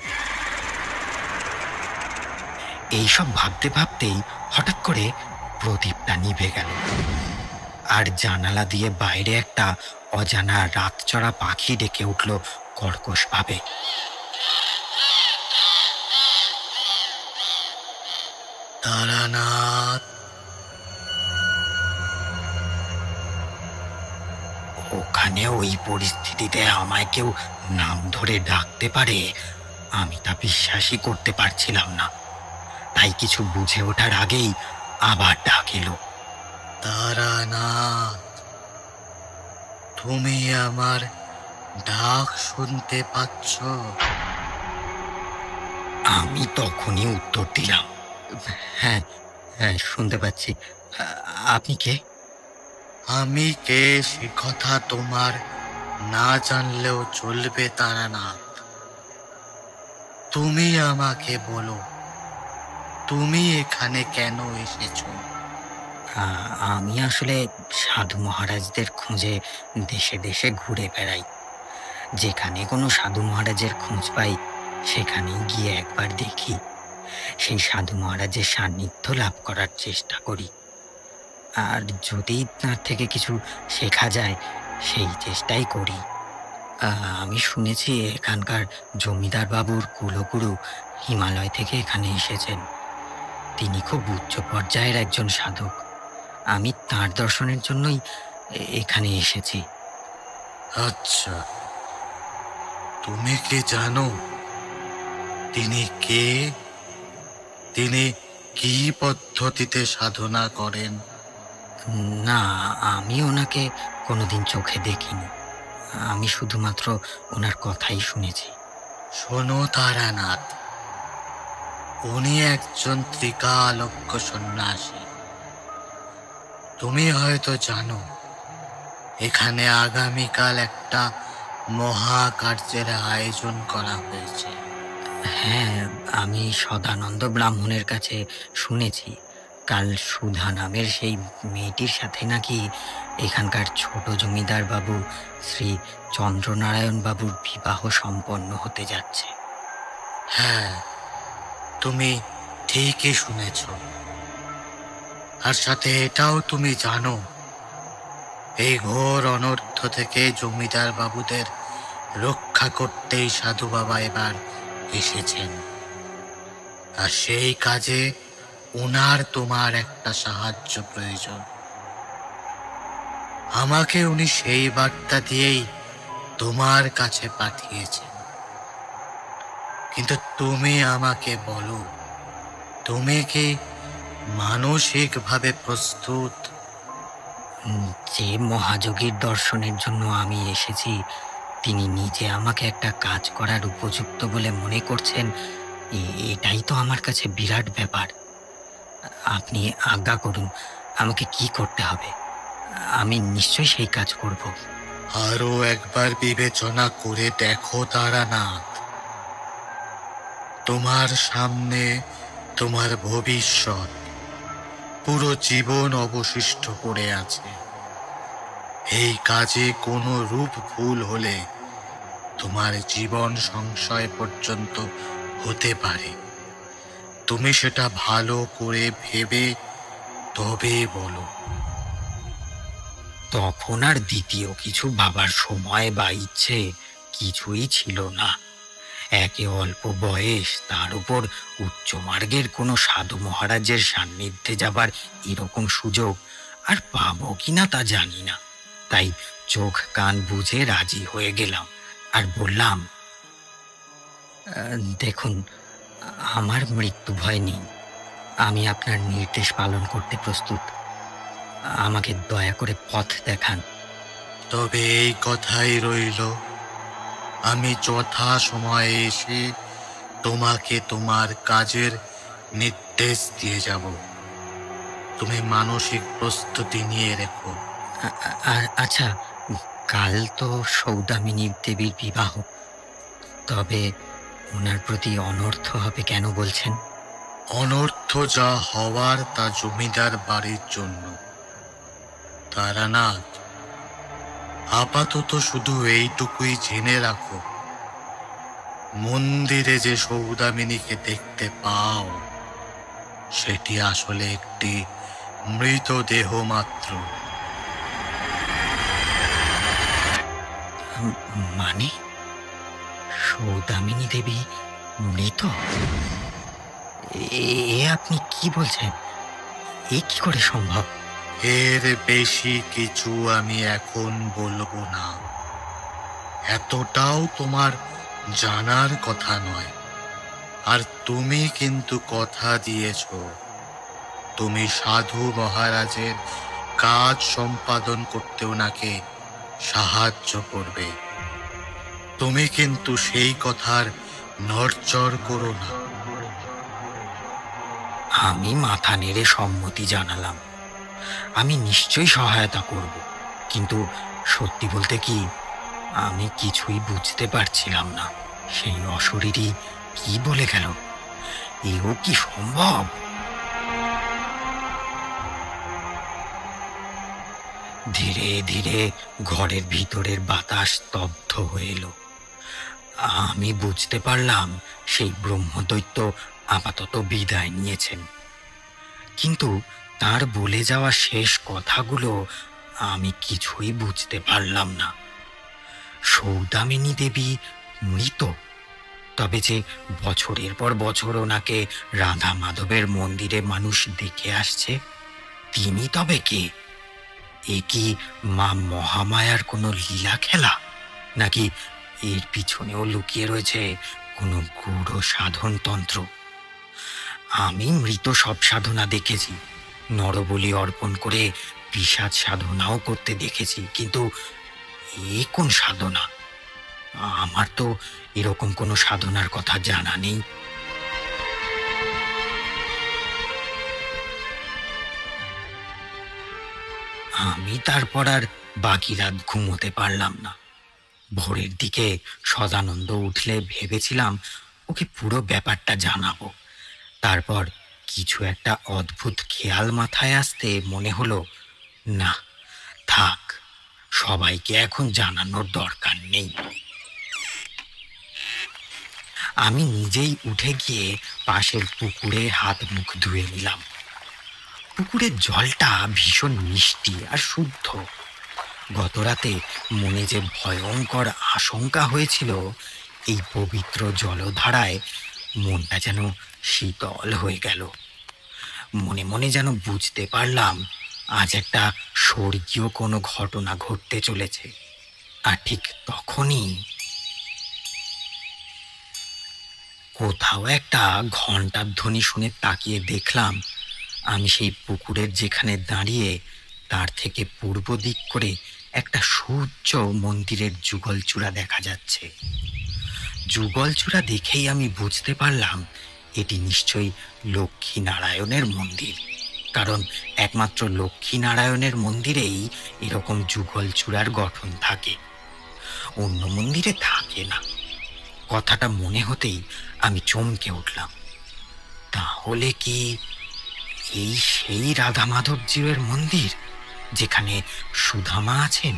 এইসব ভাবতে ভাবতেই হঠাৎ করে প্রদীপটা নিভে গেল, আর জানালা দিয়ে বাইরে একটা অজানা রাতচরা পাখি ডেকে উঠল কর্কশ ভাবে। তারানাথ। ওখানে ওই পরিস্থিতিতে আমায় কেউ নাম ধরে ডাকতে পারে, আমি তা বিশ্বাসই করতে পারছিলাম না। তাই কিছু বুঝে ওঠার আগেই আবার ডাক এলো। তারানাথ, তুমি আমার ডাক শুনতে পাচ্ছ? আমি তখনই উত্তর দিলাম, হ্যাঁ হ্যাঁ, শুনতে পাচ্ছি। আপনি কে? আমি কে সে কথা তোমার না জানলেও চলবে তারানাথ। তুমি আমাকে বলো, তুমি এখানে কেন এসেছো? আমি আসলে সাধু মহারাজদের খোঁজে দেশে দেশে ঘুরে বেড়াই। যেখানে কোনো সাধু মহারাজের খোঁজ পাই সেখানেই গিয়ে একবার দেখি, সেই সাধু মহারাজের সান্নিধ্য লাভ করার চেষ্টা করি। আর যদি তার থেকে কিছু শেখা যায় সেই চেষ্টাই করি। আমি শুনেছি এখানকার জমিদার বাবুর কুলগুরু হিমালয় থেকে এখানে এসেছেন। তিনি খুব উচ্চ পর্যায়ের একজন সাধক। আমি তাঁর দর্শনের জন্যই এখানে এসেছি। আচ্ছা, তুমি কি জানো তিনি কে? তিনি কি পদ্ধতিতে সাধনা করেন? না, আমি ওনাকে কোনোদিন চোখে দেখিনি। আমি শুধুমাত্র ওনার কথাই শুনেছি। শোনো তারানাথ, উনি একজন ত্রিকালজ্ঞ সন্ন্যাসী। তুমি হয়তো জানো এখানে আগামীকাল একটা মহাকার্যের আয়োজন করা হয়েছে। হ্যাঁ, আমি সদানন্দ ব্রাহ্মণের কাছে শুনেছি কাল সুধা নামের সেই মেয়েটির সাথে নাকি এখানকার ছোট জমিদার বাবু শ্রী চন্দ্রনারায়ণ বাবুর বিবাহ সম্পন্ন হতে যাচ্ছে। হ্যাঁ, তুমি ঠিকই শুনেছ। আর সাথে এটাও তুমি জানো এই ঘোর অনর্থ থেকে জমিদার বাবুদের রক্ষা করতেই সাধু বাবা এবার এসেছেন। আর সেই কাজে ওনার তোমার একটা সাহায্য প্রয়োজন। আমাকে উনি সেই বার্তা দিয়েই তোমার কাছে পাঠিয়েছেন। কিন্তু তুমি আমাকে বলো, তুমি কি মানসিকভাবে প্রস্তুত? যে মহাযোগীর দর্শনের জন্য আমি এসেছি, তিনি নিজে আমাকে একটা কাজ করার উপযুক্ত বলে মনে করছেন, এটাই তো আমার কাছে বিরাট ব্যাপার। আপনি আজ্ঞা করুন, আমাকে কি করতে হবে? আমি নিশ্চয়ই সেই কাজ করব। আরো একবার বিবেচনা করে দেখো তারানাথ, তোমার সামনে তোমার ভবিষ্যৎ, পুরো জীবন অবশিষ্ট পড়ে আছে। এই কাজে কোনো রূপ ভুল হলে তোমার জীবন সংশয় পর্যন্ত হতে পারে। তুমি সেটা ভালো করে ভেবে তবে বলো। তখন আর দ্বিতীয় কিছু ভাবার সময় বা ইচ্ছে কিছুই ছিল না। একে অল্প বয়স, তার উপর উচ্চ মার্গের কোনো সাধু মহারাজের সান্নিধ্যে যাবার এরকম সুযোগ আর পাবো কিনা তা জানি না। তাই চোখ কান বুঝে রাজি হয়ে গেলাম আর বললাম, দেখুন, আমার মৃত্যু ভয় নেই। আমি আপনার নির্দেশ পালন করতে প্রস্তুত। আমাকে দয়া করে পথ দেখান। তবে এই কথাই রইল, আমি যথা সময়ে এসে তোমাকে তোমার কাজের নির্দেশ দিয়ে যাব। তুমি মানসিক প্রস্তুতি নিয়ে রেখো। আচ্ছা, কাল তো সৌদামিনী দেবীর বিবাহ, তবে ওনার প্রতি অনর্থ হবে কেন বলছেন? অনর্থ যা হওয়ার তা জমিদার বাড়ির জন্য। তারানাথ, আপাতত শুধু এইটুকুই জেনে রাখো, মন্দিরে যে সৌদামিনীকে দেখতে পাও সেটি আসলে একটি মৃতদেহ মাত্র। মানে সৌদামিনী দেবী মৃত? এ আপনি কি বলছেন? এ কি করে সম্ভব? এর বেশি কিছু আমি এখন বলবো না। এতটাও তোমার জানার কথা নয়। আর তুমি কিন্তু কথা দিয়েছ, তুমি সাধু মহারাজের কাজ সম্পাদন করতে ওনাকে সাহায্য করবে। তুমি কিন্তু সেই কথার নড়চড় করো না। আমি মাথা নেড়ে সম্মতি জানালাম। আমি নিশ্চয়ই সহায়তা করব, কিন্তু সত্যি বলতে কি, আমি কিছুই বুঝতে পারছিলাম না। সেই অশরীরী কি বলে গেল? এও কি সম্ভব? ধীরে ধীরে ঘরের ভিতরের বাতাস স্তব্ধ হয়ে এলো। আমি বুঝতে পারলাম সেই ব্রহ্মদৈত্য আপাতত বিদায় নিয়েছেন। কিন্তু তার বলে যাওয়া শেষ কথাগুলো আমি কিছুই বুঝতে পারলাম না। সৌদামিনী দেবী মৃত, তবে যে বছরের পর বছর ওনাকে রাধা মাধবের মন্দিরে মানুষ দেখে আসছে, তিনি তবে কে? এ কি মা মহামায়ার কোনো লীলা খেলা, নাকি এর পিছনেও লুকিয়ে রয়েছে কোনো গূঢ় সাধনতন্ত্র? আমি মৃত সব সাধনা দেখেছি, নরবলি অর্পণ করে পিশাচ সাধনাও করতে দেখেছি, কিন্তু এ কোন সাধনা? আমার তো এরকম কোনো সাধনার কথা জানা নেই। আমি তারপর আর বাকি রাত ঘুমোতে পারলাম না। ভোরের দিকে সদানন্দ উঠলে ভেবেছিলাম ওকে পুরো ব্যাপারটা জানাবো। তারপর কিছু একটা অদ্ভুত খেয়াল মাথায় আসতে মনে হলো, না থাক, সবাইকে এখন জানানোর দরকার নেই। আমি নিজেই উঠে গিয়ে পাশের পুকুরে হাত মুখ ধুয়ে নিলাম। পুকুরের জলটা ভীষণ মিষ্টি আর শুদ্ধ। গতরাতে মনে যে ভয়ঙ্কর আশঙ্কা হয়েছিল, এই পবিত্র জলধারায় মনটা যেন শীতল হয়ে গেল। মনে মনে যেন বুঝতে পারলাম আজ একটা স্বর্গীয় কোনো ঘটনা ঘটতে চলেছে। আর ঠিক তখনই কোথাও একটা ঘণ্টার ধ্বনি শুনে তাকিয়ে দেখলাম আমি সেই পুকুরের যেখানে দাঁড়িয়ে তার থেকে পূর্ব দিক করে একটা সূর্য মন্দিরের যুগলচূড়া দেখা যাচ্ছে। যুগলচূড়া দেখেই আমি বুঝতে পারলাম এটি নিশ্চয়ই লক্ষ্মীনারায়ণের মন্দির, কারণ একমাত্র লক্ষ্মীনারায়ণের মন্দিরেই এরকম যুগলচূড়ার গঠন থাকে, অন্য মন্দিরে থাকে না। কথাটা মনে হতেই আমি চমকে উঠলাম। তাহলে কি এই সেই রাধা মাধবজিউর মন্দির যেখানে সুধামা আছেন?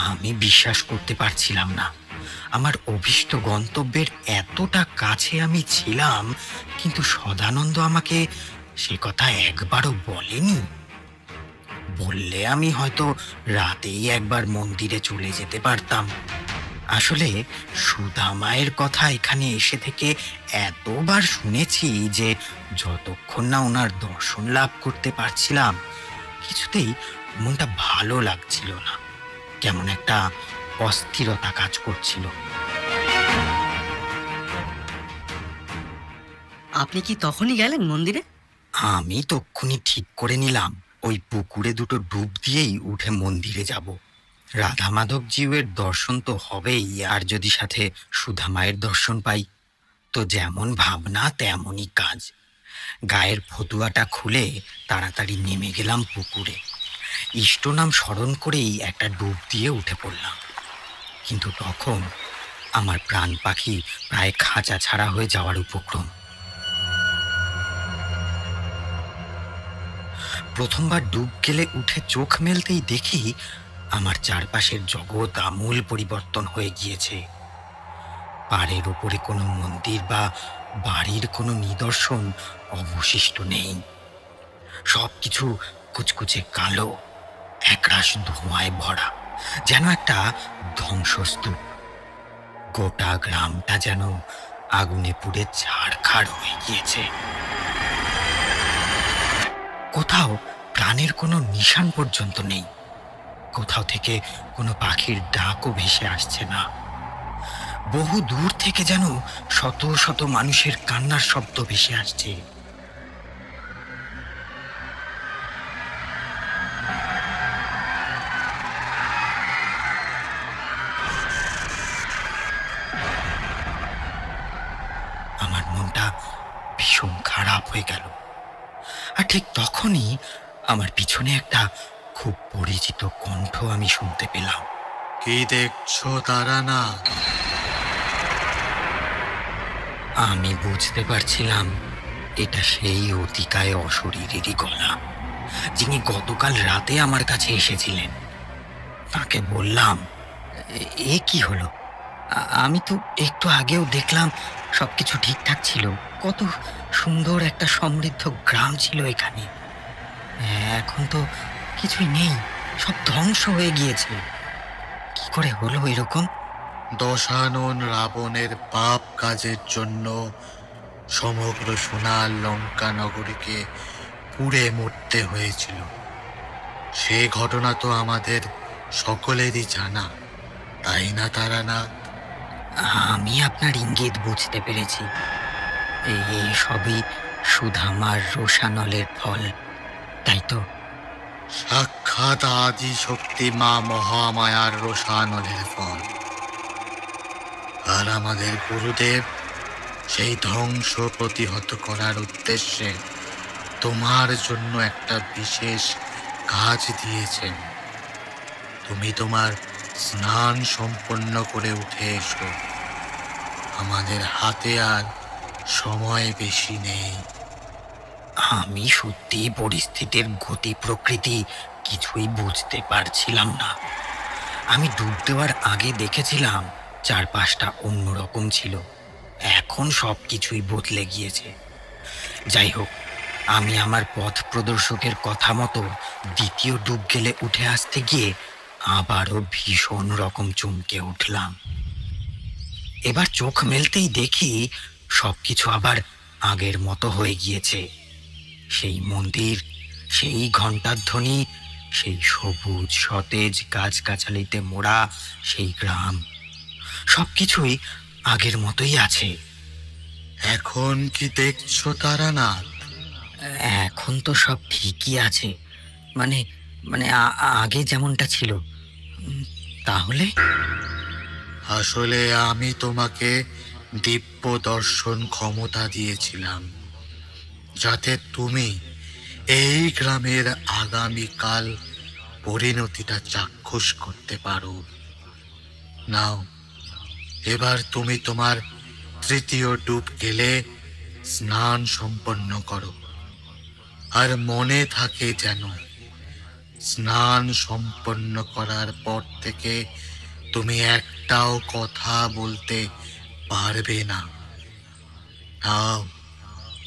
আমি বিশ্বাস করতে পারছিলাম না। আমার অভীষ্ট গন্তব্যের এতটা কাছে আমি ছিলাম, কিন্তু সদানন্দ আমাকে সে কথা একবারও বলেনি। বললে আমি হয়তো রাতেই একবার মন্দিরে চলে যেতে পারতাম। আসলে সুধামায়ের কথা এখানে এসে থেকে এতবার শুনেছি যে যতক্ষণ না ওনার দর্শন লাভ করতে পারছিলাম, কিছুতেই মনটা ভালো লাগছিল না। কেমন একটা অস্থিরতা কাজ করছিল। আপনি কি তখনই গেলেন মন্দিরে? আমি তক্ষুনি ঠিক করে নিলাম ওই পুকুরে দুটো ডুব দিয়েই উঠে মন্দিরে যাব। রাধা মাধবজিউর দর্শন তো হবেই, আর যদি সাথে সুধামায়ের দর্শন পাই তো যেমন ভাবনা তেমনই কাজ। গায়ের ফতুয়াটা খুলে তাড়াতাড়ি নেমে গেলাম পুকুরে। ইষ্ট নাম স্মরণ করেই একটা ডুব দিয়ে উঠে পড়লাম। কিন্তু তখন আমার প্রাণ পাখি প্রায় খাঁচা ছাড়া হয়ে যাওয়ার উপক্রম। প্রথমবার ডুব গেলে উঠে চোখ মেলতেই দেখি আমার চারপাশের জগৎ আমূল পরিবর্তন হয়ে গিয়েছে। পাড়ের ওপরে কোনো মন্দির বা বাড়ির কোনো নিদর্শন অবশিষ্ট নেই। সবকিছু কুচকুচে কালো, একরাশ ধোঁয়ায় ভরা, যেন একটা ধ্বংসস্তূপ। গোটা গ্রামটা যেন আগুনে পুড়ে ছারখার হয়ে গিয়েছে। কোথাও প্রাণের কোনো নিশান পর্যন্ত নেই। কোথাও থেকে কোনো পাখির ডাকও ভেসে আসছে না। বহু দূর থেকে যেন শত শত মানুষের কান্নার শব্দ ভেসে আসছে। আমার মনটা ভীষণ খারাপ হয়ে গেল। আর ঠিক তখনই আমার পিছনে একটা খুব পরিচিত কণ্ঠ আমি শুনতে পেলাম। কি দেখছো তারানাথ? আমি বুঝতে পারছিলাম এটা সেই অতিকায় অশরীরেরই গলা, যিনি গতকাল রাতে আমার কাছে এসেছিলেন। তাকে বললাম, এ কি হলো? আমি তো একটু আগেও দেখলাম সবকিছু ঠিকঠাক ছিল। কত সুন্দর একটা সমৃদ্ধ গ্রাম ছিল এখানে। এখন তো কিছুই নেই, সব ধ্বংস হয়ে গিয়েছে। কি করে হলো এরকম? দশানন রাবণের পাপ কাজের জন্য সমগ্র সোনার লঙ্কা নগরীকে পুড়ে মরতে হয়েছিল। সে ঘটনা তো আমাদের সকলেরই জানা, তাই না তারানাথ? আমি আপনার ইঙ্গিত বুঝতে পেরেছি। এই সবই সুধামার রোষানলের ফল, তাই তো? সাক্ষাৎ আদি শক্তি মা মহামায়ার রোষানলের ফল। আর আমাদের গুরুদেব সেই ধ্বংস প্রতিহত করার উদ্দেশ্যে তোমার জন্য একটা বিশেষ কাজ দিয়েছেন। তুমি তোমার স্নান সম্পন্ন করে উঠে এসো, আমাদের হাতে আর সময় বেশি নেই। আমি সত্যি পরিস্থিতির গতি প্রকৃতি কিছুই বুঝতে পারছিলাম না। আমি ডুব দেওয়ার আগে দেখেছিলাম চারপাশটা অন্যরকম ছিল, এখন সব কিছুই বদলে গিয়েছে। যাই হোক, আমি আমার পথ প্রদর্শকের কথা মতো দ্বিতীয় ডুব গেলে উঠে আসতে গিয়ে আবারও ভীষণ রকম চমকে উঠলাম। এবার চোখ মেলতেই দেখি সবকিছু আবার আগের মতো হয়ে গিয়েছে। সেই মন্দির, সেই ঘণ্টার ধ্বনি, সেই সবুজ সতেজ গাছগাছালিতে মোড়া সেই গ্রাম, সবকিছুই আগের মতোই আছে। এখন কি দেখছো তারানাথ? এখন তো সব ঠিকই আছে, মানে মানে আগে যেমনটা ছিল। তাহলে আসলে আমি তোমাকে দিব্য দর্শন ক্ষমতা দিয়েছিলাম, যাতে তুমি এই গ্রামের আগামীকাল পরিণতিটা চাক্ষুষ করতে পারো। নাও, এবার তুমি তোমার তৃতীয় ডুব গেলে স্নান সম্পন্ন করো। আর মনে থাকে যেন, স্নান সম্পন্ন করার পর থেকে তুমি একটাও কথা বলতে পারবে না। নাও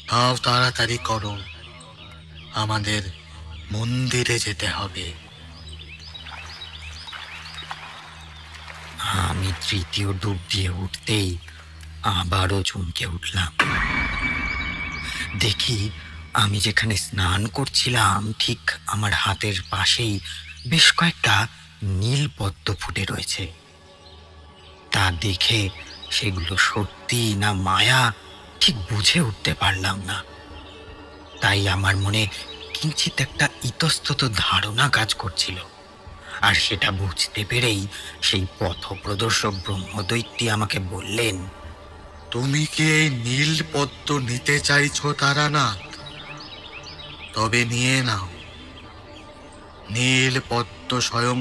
নাও, তাড়াতাড়ি করো, আমাদের মন্দিরে যেতে হবে। আমি তৃতীয় ডুব দিয়ে উঠতেই আবারও চমকে উঠলাম। দেখি আমি যেখানে স্নান করছিলাম ঠিক আমার হাতের পাশেই বেশ কয়েকটা নীল পদ্ম ফুটে রয়েছে। তা দেখে সেগুলো সত্যি না মায়া ঠিক বুঝে উঠতে পারলাম না। তাই আমার মনে কিঞ্চিত একটা ইতস্তত ধারণা কাজ করছিল। আর সেটা বুঝতে পেরেই সেই পথ প্রদর্শক ব্রহ্মদৈত্যী আমাকে বললেন, তুমি কি এই নীল পদ্ম নিতে চাইছো তারানাথ? তবে নিয়ে নাও। নীল পদ্ম স্বয়ং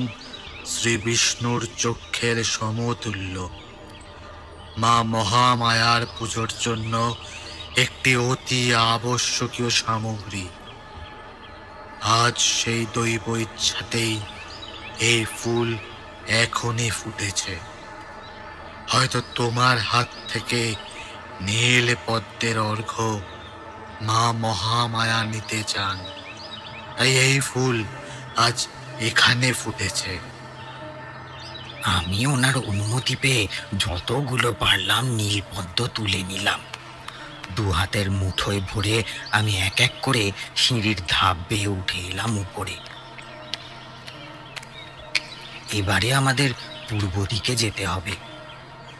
শ্রী বিষ্ণুর চক্ষের সমতুল্য। মা মহামায়ার পুজোর জন্য একটি অতি আবশ্যকীয় সামগ্রী। আজ সেই দৈব ইচ্ছাতেই এই ফুল এখনই ফুটেছে। হয়তো তোমার হাত থেকে নীল পদ্মের অর্ঘ্য মা মহামায়া নিতে চান, তাই এই ফুল আজ এখানে ফুটেছে। আমি ওনার অনুমতি পেয়ে যতগুলো পারলাম নীল পদ্ম তুলে নিলাম। দু হাতের মুঠোয় ভরে আমি এক এক করে সিঁড়ির ধাপ বেয়ে উঠে এলাম উপরে। এবারে আমাদের পূর্ব দিকে যেতে হবে।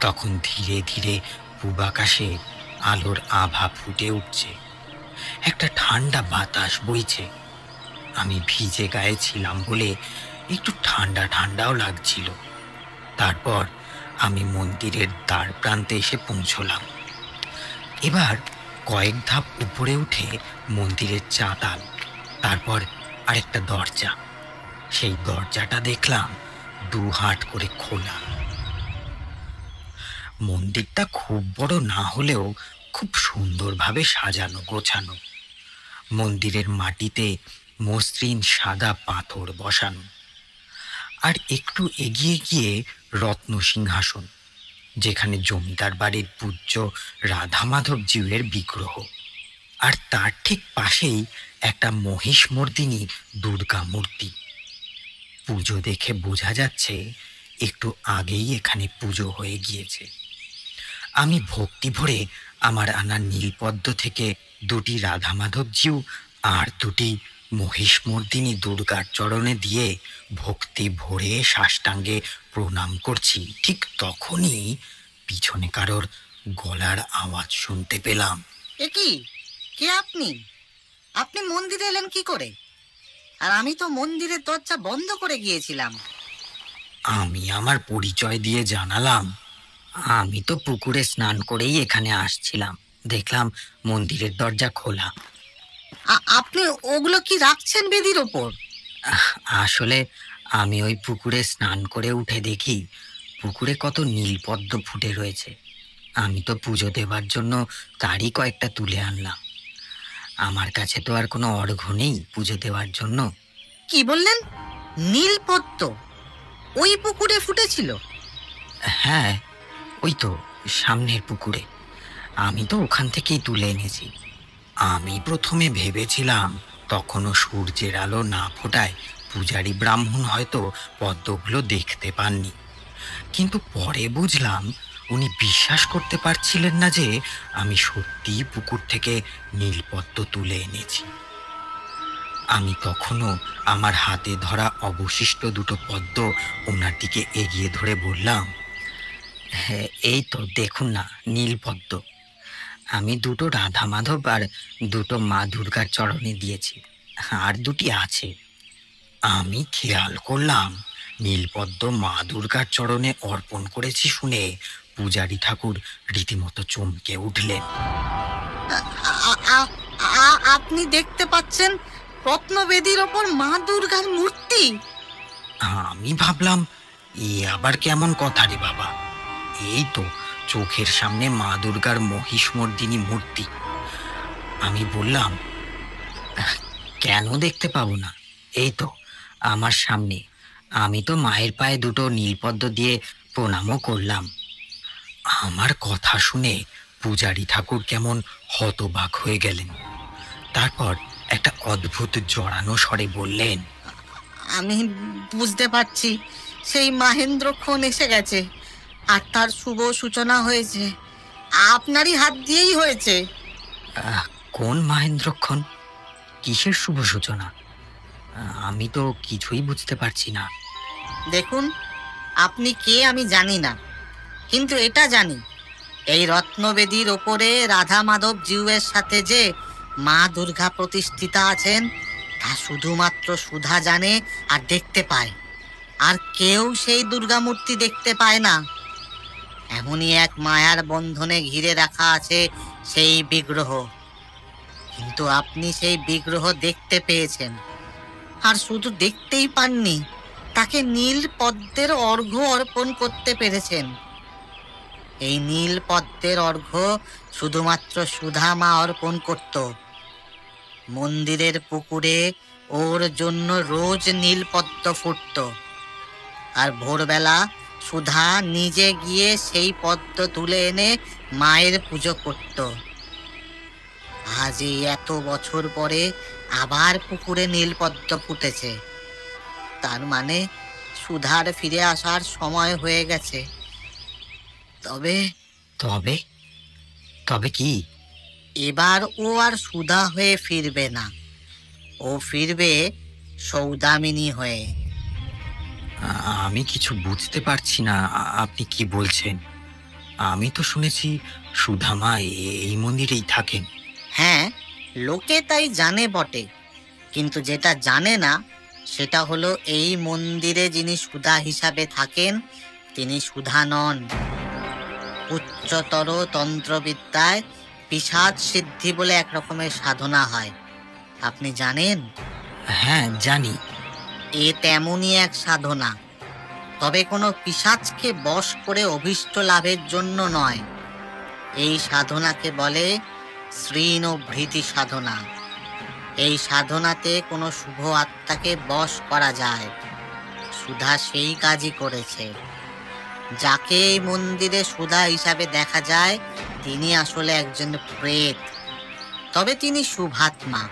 তখন ধীরে ধীরে পূব আকাশে আলোর আভা ফুটে উঠছে, একটা ঠান্ডা বাতাস বইছে। আমি ভিজে গায়ে ছিলাম বলে একটু ঠান্ডা ঠান্ডাও লাগছিল। তারপর আমি মন্দিরের দ্বার প্রান্তে এসে পৌঁছলাম। এবার কয়েক ধাপ উপরে উঠে মন্দিরের চাতাল, তারপর আরেকটা দরজা। সেই দরজাটা দেখলাম দু হাত করে খোলা। মন্দিরটা খুব বড় না হলেও খুব সুন্দরভাবে সাজানো গোছানো। মন্দিরের মাটিতে মসৃণ সাদা পাথর বসানো, আর একটু এগিয়ে গিয়ে রত্ন সিংহাসন, যেখানে জমিদার বাড়ির পূজ্য রাধা মাধব জিউয়ের বিগ্রহ। আর তার ঠিক পাশেই একটা মহিষমর্দিনী দুর্গা মূর্তি। পুজো দেখে বোঝা যাচ্ছে একটু আগেই এখানে পুজো হয়ে গিয়েছে। আমি ভক্তি ভরে আমার আনা নীলপদ্ম থেকে দুটি রাধা মাধব জিউ আর দুটি মহিষমর্দিনী দুর্গার চরণে দিয়ে ভক্তি ভরে সাষ্টাঙ্গে প্রণাম করছি। ঠিক তখনই পিছনে কারোর গলার আওয়াজ শুনতে পেলাম। এ কি? কে আপনি? আপনি মন্দিরে এলেন কি করে? আর আমি তো মন্দিরের দরজা বন্ধ করে গিয়েছিলাম। আমি আমার পরিচয় দিয়ে জানালাম, আমি তো পুকুরে স্নান করেই এখানে আসছিলাম, দেখলাম মন্দিরের দরজা খোলা। আপনি ওগুলো কি রাখছেন বেদির ওপর? আসলে আমি ওই পুকুরে স্নান করে উঠে দেখি পুকুরে কত নীলপদ্ম ফুটে রয়েছে। আমি তো পুজো দেবার জন্য তারই কয়েকটা তুলে আনলাম। আমার কাছে তো আর কোনো অর্ঘ্য নেই পুজো দেওয়ার জন্য। কি বললেন? নীলপদ্ম ওই পুকুরে ফুটেছিল? হ্যাঁ, ওই তো সামনের পুকুরে। আমি তো ওখান থেকেই তুলে এনেছি। আমি প্রথমে ভেবেছিলাম তখনও সূর্যের আলো না ফোটায় পূজারী ব্রাহ্মণ হয়তো পদ্মগুলো দেখতে পাননি, কিন্তু পরে বুঝলাম উনি বিশ্বাস করতে পারছিলেন না যে আমি সত্যিই পুকুর থেকে নীলপদ্ম তুলে এনেছি। আমি তখনও আমার হাতে ধরা অবশিষ্ট দুটো পদ্ম ওনার দিকে এগিয়ে ধরে বললাম, হ্যাঁ, এই তো দেখুন না নীলপদ্ম। আমি দুটো রাধা মাধব আর দুটো মা দুর্গার চরণে দিয়েছি, আর দুটি আছে। আমি খেয়াল করলাম নীলপদ্ম মা দুর্গার চরণে অর্পণ করেছি শুনে পূজারী ঠাকুর রীতিমতো চমকে উঠলেন। আপনি দেখতে পাচ্ছেন রত্নবেদীর ওপর মা দুর্গার মূর্তি? আমি ভাবলাম এ আবার কেমন কথা রে বাবা, এই তো চোখের সামনে মা দুর্গার মহিষমর্দিনী মূর্তি। আমি বললাম, কেন দেখতে পাবো না? এই তো আমার সামনে। আমি তো মায়ের পায়ে দুটো নীলপদ্ম দিয়ে প্রণামও করলাম। আমার কথা শুনে পূজারী ঠাকুর কেমন হতবাক হয়ে গেলেন। তারপর একটা অদ্ভুত জড়ানো স্বরে বললেন, আমি বুঝতে পারছি সেই মাহেন্দ্রক্ষণ এসে গেছে, আর তার শুভ সূচনা হয়েছে। আপনারই হাত দিয়েই হয়েছে। কোন মহেন্দ্রক্ষণ? কিসের শুভ সূচনা? আমি তো কিছুই বুঝতে পারছি না। দেখুন, আপনি কে আমি জানি না, কিন্তু এটা জানি এই রত্নবেদীর ওপরে রাধা মাধব জিউয়ের সাথে যে মা দুর্গা প্রতিষ্ঠিতা আছেন তা শুধুমাত্র সুধা জানে আর দেখতে পায়, আর কেউ সেই দুর্গা মূর্তি দেখতে পায় না। এমনই এক মায়ার বন্ধনে ঘিরে রাখা আছে সেই বিগ্রহ, কিন্তু আপনি সেই বিগ্রহ দেখতে পেয়েছেন, আর শুধু দেখতেই পাননি, তাকে নীল পদ্মের অর্ঘ্য অর্পণ করতে পেরেছেন। এই নীল পদ্মের অর্ঘ্য শুধুমাত্র সুধা মা অর্পণ করত। মন্দিরের পুকুরে ওর জন্য রোজ নীল পদ্ম ফুটত, আর ভোরবেলা সুধা নিজে গিয়ে সেই পদ্ম তুলে এনে মায়ের পুজো করত। আজ এই এত বছর পরে আবার পুকুরে নীল পদ্ম ফুটেছে, তার মানে সুধার ফিরে আসার সময় হয়ে গেছে। তবে তবে তবে কি? এবার ও আর সুধা হয়ে ফিরবে না, ও ফিরবে সৌদামিনী হয়ে। আমি কিছু বুঝতে পারছি না, আপনি কি বলছেন? আমি তো শুনেছি সুধামা এই মন্দিরেই থাকেন। হ্যাঁ, লোকে তাই জানে বটে, কিন্তু যেটা জানে না সেটা হলো এই মন্দিরে যিনি সুধা হিসাবে থাকেন তিনি সুধা নন। উচ্চতর তন্ত্রবিদ্যায় পিশাচ সিদ্ধি বলে এক রকমের সাধনা হয়, আপনি জানেন? হ্যাঁ, জানি। এ তেমনই এক সাধনা, তবে কোনো পিশাচকে বশ করে অভীষ্ট লাভের জন্য নয়। এই সাধনাকে বলে শ্রীনভৃতি সাধনা। এই সাধনাতে কোনো শুভ আত্মাকে বশ করা যায়। সুধা সেই কাজই করেছে। যাকে এই মন্দিরে সুধা হিসাবে দেখা যায় তিনি আসলে একজন প্রেত, তবে তিনি শুভাত্মা।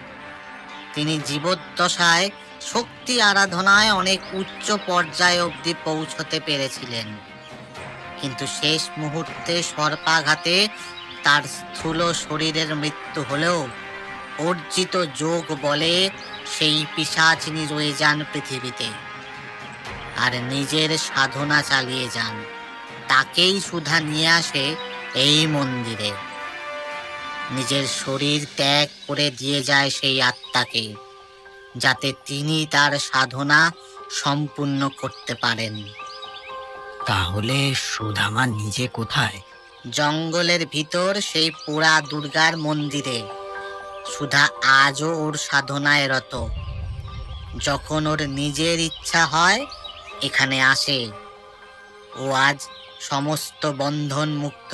তিনি জীবদ্দশায় শক্তি আরাধনায় অনেক উচ্চ পর্যায়ে অবধি পৌঁছতে পেরেছিলেন, কিন্তু শেষ মুহূর্তে সর্পাঘাতে তার স্থূল শরীরের মৃত্যু হলেও অর্জিত যোগ বলে সেই পিশাচিনী রয়ে যান পৃথিবীতে, আর নিজের সাধনা চালিয়ে যান। তাকেই সুধা নিয়ে আসে এই মন্দিরে। নিজের শরীর ত্যাগ করে দিয়ে যায় সেই আত্মাকে, যাতে তিনি তার সাধনা সম্পূর্ণ করতে পারেন। তাহলে সুধামা নিজে কোথায়? জঙ্গলের ভিতর সেই পোড়া দুর্গার মন্দিরে। সুধা আজও ওর সাধনায় রত। যখন ওর নিজের ইচ্ছা হয় এখানে আসে। ও আজ সমস্ত বন্ধন মুক্ত।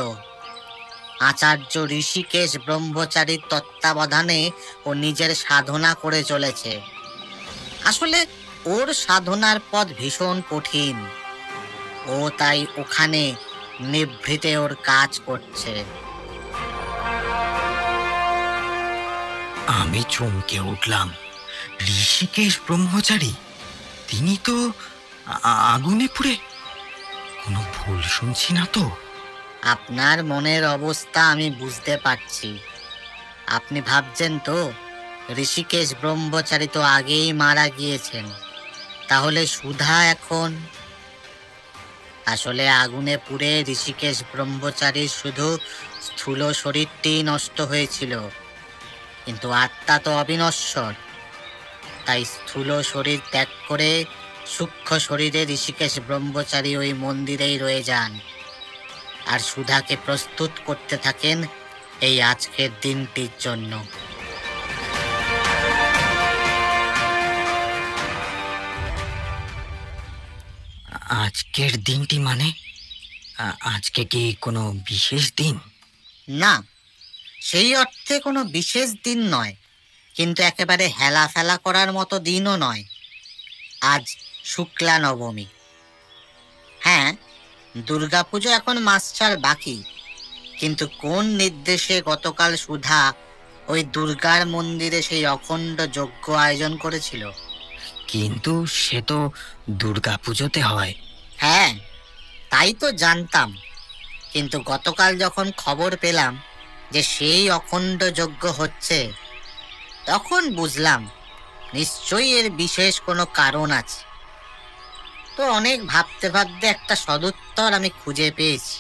আচার্য ঋষিকেশ ব্রহ্মচারীর তত্ত্বাবধানে ও নিজের সাধনা করে চলেছে। আসলে ওর সাধনার পথ ভীষণ কঠিন, ও তাই ওখানে নিভৃতে ওর কাজ করছে। আমি চমকে উঠলাম। ঋষিকেশ ব্রহ্মচারী, তিনি তো আগুনে পুড়ে? কোনো ভুল শুনছি না তো? আপনার মনের অবস্থা আমি বুঝতে পারছি। আপনি ভাবছেন তো ঋষিকেশ ব্রহ্মচারী তো আগেই মারা গিয়েছেন, তাহলে সুধা এখন? আসলে আগুনে পুড়ে ঋষিকেশ ব্রহ্মচারীর শুধু স্থূল শরীরটি নষ্ট হয়েছিল, কিন্তু আত্মা তো অবিনশ্বর। তাই স্থূল শরীর ত্যাগ করে সূক্ষ্ম শরীরে ঋষিকেশ ব্রহ্মচারী ওই মন্দিরেই রয়ে যান, আর সুধাকে প্রস্তুত করতে থাকেন এই আজকের দিনটির জন্য। আজকের দিনটি মানে? আজকে কি কোনো বিশেষ দিন? না, সেই অর্থে কোনো বিশেষ দিন নয়, কিন্তু একেবারে হেলা ফেলা করার মতো দিনও নয়। আজ শুক্লা নবমী। হ্যাঁ, দুর্গাপুজো এখন মাস চার বাকি, কিন্তু কোন নির্দেশে গতকাল সুধা ওই দুর্গার মন্দিরে সেই অখণ্ড যজ্ঞ আয়োজন করেছিল? কিন্তু সে তো দুর্গাপুজোতে হয়। হ্যাঁ, তাই তো জানতাম, কিন্তু গতকাল যখন খবর পেলাম যে সেই অখণ্ড যজ্ঞ হচ্ছে, তখন বুঝলাম নিশ্চয়ই এর বিশেষ কোনো কারণ আছে। তো অনেক ভাবতে ভাবতে একটা সদুত্তর আমি খুঁজে পেয়েছি।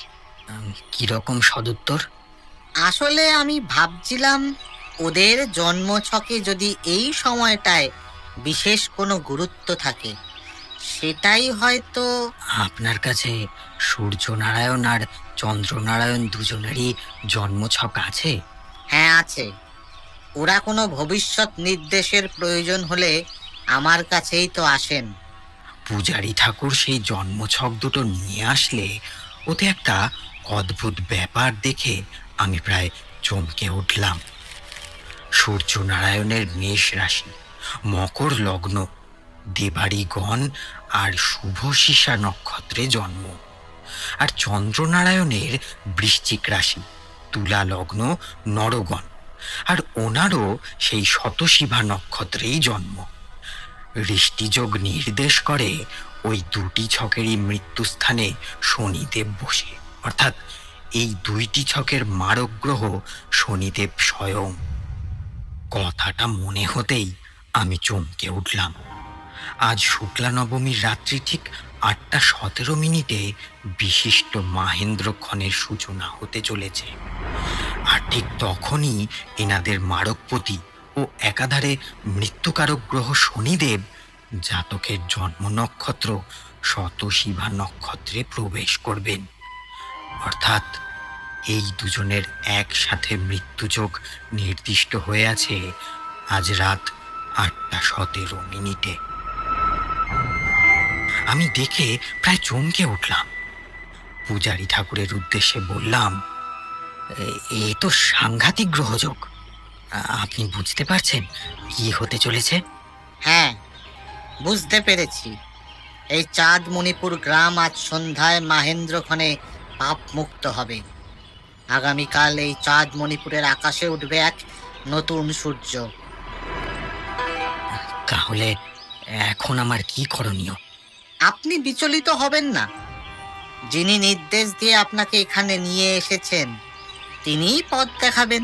কিরকম সদুত্তর? আসলে আমি ভাবছিলাম ওদের জন্মছকে যদি এই সময়টায় বিশেষ কোনো গুরুত্ব থাকে, সেটাই হয়তো। আপনার কাছে সূর্যনারায়ণ আর চন্দ্রনারায়ণ দুজনেরই জন্মছক আছে? হ্যাঁ, আছে। ওরা কোনো ভবিষ্যৎ নির্দেশের প্রয়োজন হলে আমার কাছেই তো আসেন। পূজারী ঠাকুর সেই জন্মছক দুটো নিয়ে আসলে ওতে একটা অদ্ভুত ব্যাপার দেখে আমি প্রায় চমকে উঠলাম। সূর্যনারায়ণের মেষ রাশি, মকর লগ্ন, দেবাড়িগণ আর শুভশিষা নক্ষত্রে জন্ম, আর চন্দ্রনারায়ণের বৃশ্চিক রাশি, তুলা লগ্ন, নরগণ, আর ওনারও সেই শতশিভা নক্ষত্রেই জন্ম। ঋষ্টিযোগ নির্দেশ করে ওই দুটি ছকেরই মৃত্যুস্থানে শনিদেব বসে, অর্থাৎ এই দুইটি ছকের মারক গ্রহ শনিদেব স্বয়ং। কথাটা মনে হতেই আমি চমকে উঠলাম। আজ শুক্লা নবমীর রাত্রি ঠিক 8:17 বিশিষ্ট মাহেন্দ্রক্ষণের সূচনা হতে চলেছে, আর ঠিক তখনই এনাদের মারকপতি ও একাধারে মৃত্যুকারক গ্রহ শনিদেব জাতকের জন্ম নক্ষত্র শতশিভা নক্ষত্রে প্রবেশ করবেন। অর্থাৎ এই দুজনের একসাথে মৃত্যুযোগ নির্দিষ্ট হয়ে আছে আজ রাত 8:17। আমি দেখে প্রায় চমকে উঠলাম। পূজারী ঠাকুরের উদ্দেশ্যে বললাম, এ তো সাংঘাতিক গ্রহযোগ। আপনি বুঝতে পারছেন কি হতে চলেছে? হ্যাঁ, বুঝতে পেরেছি। এই চাঁদ মণিপুর গ্রাম আজ সন্ধ্যায় মাহেন্দ্রক্ষণে পাপ মুক্ত হবে। আগামীকাল এই চাঁদ মণিপুরের আকাশে উঠবে এক নতুন সূর্য। তাহলে এখন আমার কি করণীয়? আপনি বিচলিত হবেন না। যিনি নির্দেশ দিয়ে আপনাকে এখানে নিয়ে এসেছেন, তিনিই পথ দেখাবেন।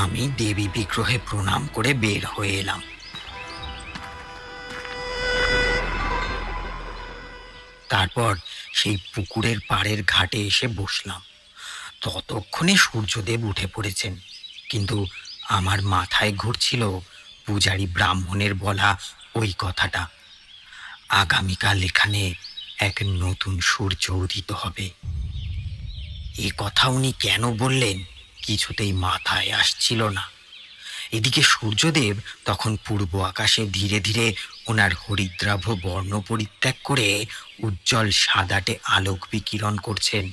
আমি দেবী বিগ্রহে প্রণাম করে বের হয়ে এলাম। তারপর সেই পুকুরের পাড়ের ঘাটে এসে বসলাম। ততক্ষণে সূর্যদেব উঠে পড়েছেন, কিন্তু আমার মাথায় ঘুরছিল পূজারী ব্রাহ্মণের বলা ওই কথাটা, আগামীকাল এখানে এক নতুন সূর্য উদিত হবে। এ কথা উনি কেন বললেন কিছুতেই মাথায় আসছিল না। এদিকে সূর্যদেব তখন পূর্ব আকাশে ধীরে ধীরে ওনার হরিদ্রাভ বর্ণ পরিত্যাগ করে উজ্জ্বল সাদাটে আলোক বিকিরণ করছেন।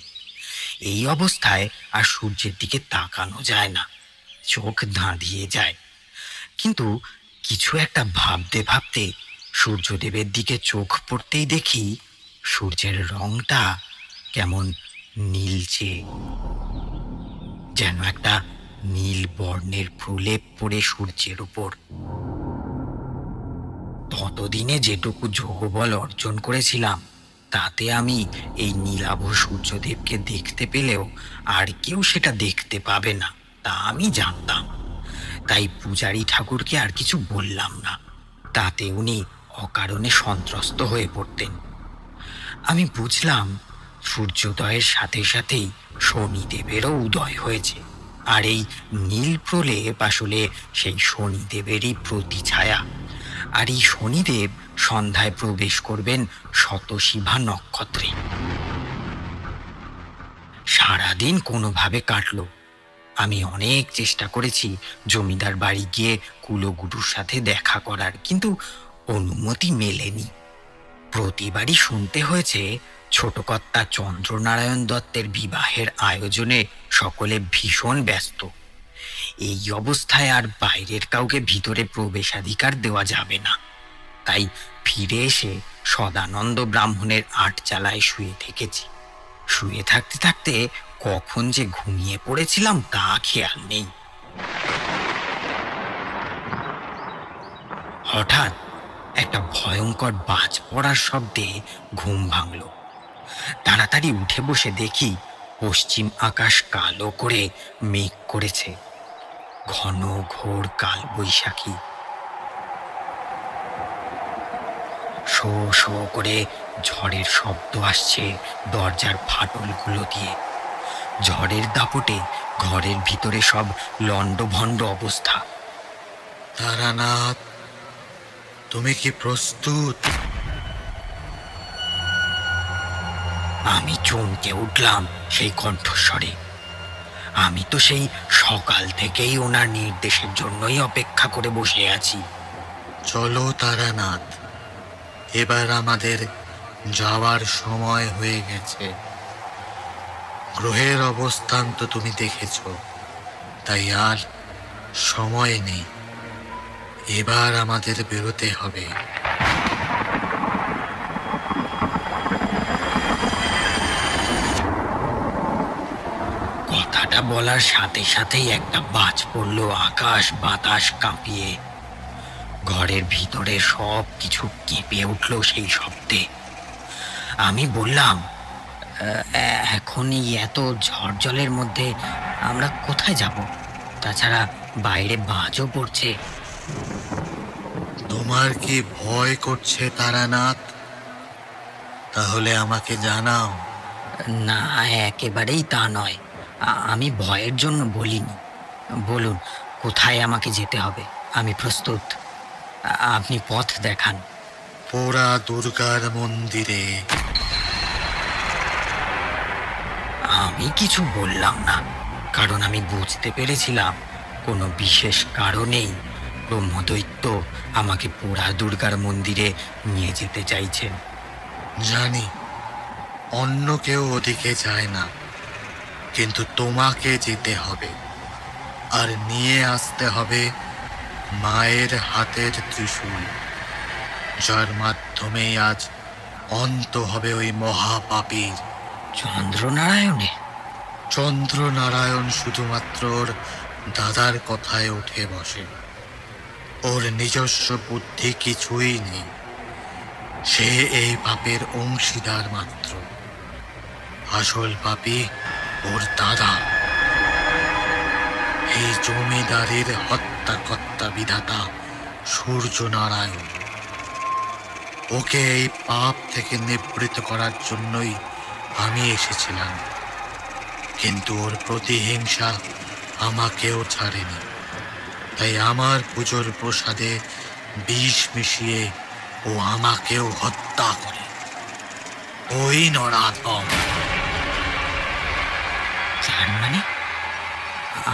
এই অবস্থায় আর সূর্যের দিকে তাকানো যায় না, চোখ ধাঁধিয়ে যায়। কিন্তু কিছু একটা ভাবতে ভাবতে সূর্যদেবের দিকে চোখ পড়তেই দেখি সূর্যের রংটা কেমন নীলচে, যেন একটা নীল বর্ণের প্রলেপ পড়ে সূর্যের উপর। ততদিনে যেটুকু যোগবল অর্জন করেছিলাম তাতে আমি এই নীলাভ সূর্যদেবকে দেখতে পেলেও আর কেউ সেটা দেখতে পাবে না, তা আমি জানতাম। তাই পূজারী ঠাকুরকে আর কিছু বললাম না, তাতে উনি অকারণে সন্ত্রস্ত হয়ে পড়তেন। আমি বুঝলাম সূর্যোদয়ের সাথে সাথেই শনিদেবেরও উদয় হয়েছে, আর এই নীল প্রলেপ আসলে সেই শনিদেবেরই প্রতিছায়া। আর এই শনিদেব সন্ধ্যায় প্রবেশ করবেন শতশিভা নক্ষত্রে। সারাদিন কোনোভাবে কাটলো। আমি অনেক চেষ্টা করেছি জমিদার বাড়ি গিয়ে কুলগুরুর সাথে দেখা করার, কিন্তু অনুমতি মেলেনি। প্রতিবারই শুনতে হয়েছে ছোট কর্তা চন্দ্রনারায়ণ দত্তের বিবাহের আয়োজনে সকলে ভীষণ ব্যস্ত। এই অবস্থায় আর বাইরের কাউকে ভিতরে প্রবেশাধিকার দেওয়া যাবে না। তাই ফিরে এসে সদানন্দ ব্রাহ্মণের আটচালায় শুয়ে থেকেছি। শুয়ে থাকতে থাকতে কখন যে ঘুমিয়ে পড়েছিলাম তা খেয়াল নেই। হঠাৎ একটা ভয়ঙ্কর বাজ পড়ার শব্দে ঘুম ভাঙল। তাড়াতাড়ি উঠে বসে দেখি পশ্চিম আকাশ কালো করে মেঘ করেছে। ঘন ঘোর কাল বৈশাখী। শো শো করে ঝড়ের শব্দ আসছে দরজার ফাটলগুলো দিয়ে। ঝড়ের দাপটে ঘরের ভিতরে সব লণ্ডভণ্ড অবস্থা। তারানাথ, তুমি কি প্রস্তুত? আমি চমকে উঠলাম সেই কণ্ঠস্বরে। আমি তো সেই সকাল থেকেই ওনার নির্দেশের জন্যই অপেক্ষা করে বসে আছি। চলো তারানাথ, এবার আমাদের যাওয়ার সময় হয়ে গেছে। গ্রহের অবস্থান তো তুমি দেখেছ, তাই আর সময় নেই। এবার আমাদের বেরোতে হবে। কথাটা বলার সাথে সাথেই একটা বাজ পড়লো আকাশ বাতাস কাঁপিয়ে। ঘরের ভিতরে সব কিছু কেঁপে উঠল সেই শব্দে। আমি বললাম, এখনই এত ঝড় জলের মধ্যে আমরা কোথায় যাব? তাছাড়া বাইরে বাজও পড়ছে। তোমার কি ভয় করছে তারানাথ? তাহলে আমাকে জানাও। না, একেবারেই তা নয়। আমি ভয়ের জন্য বলিনি। বলুন, কোথায় আমাকে যেতে হবে? আমি প্রস্তুত। আপনি পথ দেখান। পোড়া দুর্গার মন্দিরে। আমি কিছু বললাম না, কারণ আমি বুঝতে পেরেছিলাম কোনো বিশেষ কারণেই ব্রহ্মদৈত্য আমাকে পোড়া দুর্গার মন্দিরে নিয়ে যেতে চাইছেন। জানি অন্য কেউ ওদিকে যায় না, কিন্তু তোমাকে যেতে হবে। আর নিয়ে আসতে হবে মায়ের হাতের ত্রিশূল, যার মাধ্যমে আজ অন্ত হবে ওই মহাপাপীর। চন্দ্রনারায়ণের? চন্দ্রনারায়ণ শুধুমাত্র ওর দাদার কথায় উঠে বসে। ওর নিজস্ব বুদ্ধি কিছুই নেই। সে এই পাপের অংশীদার মাত্র। আসল পাপী ওর দাদা, এই জমিদারের হত্যাকর্তা বিধাতা সূর্যনারায়ণ। ওকে এই পাপ থেকে নিবৃত্ত করার জন্যই আমি এসেছিলাম, কিন্তু ওর প্রতিহিংসা আমাকেও ছাড়েনি। তাই আমার পুজোর প্রসাদে বিষ মিশিয়ে ও আমাকেও হত্যা করে। ওই নরাধম। তার মানে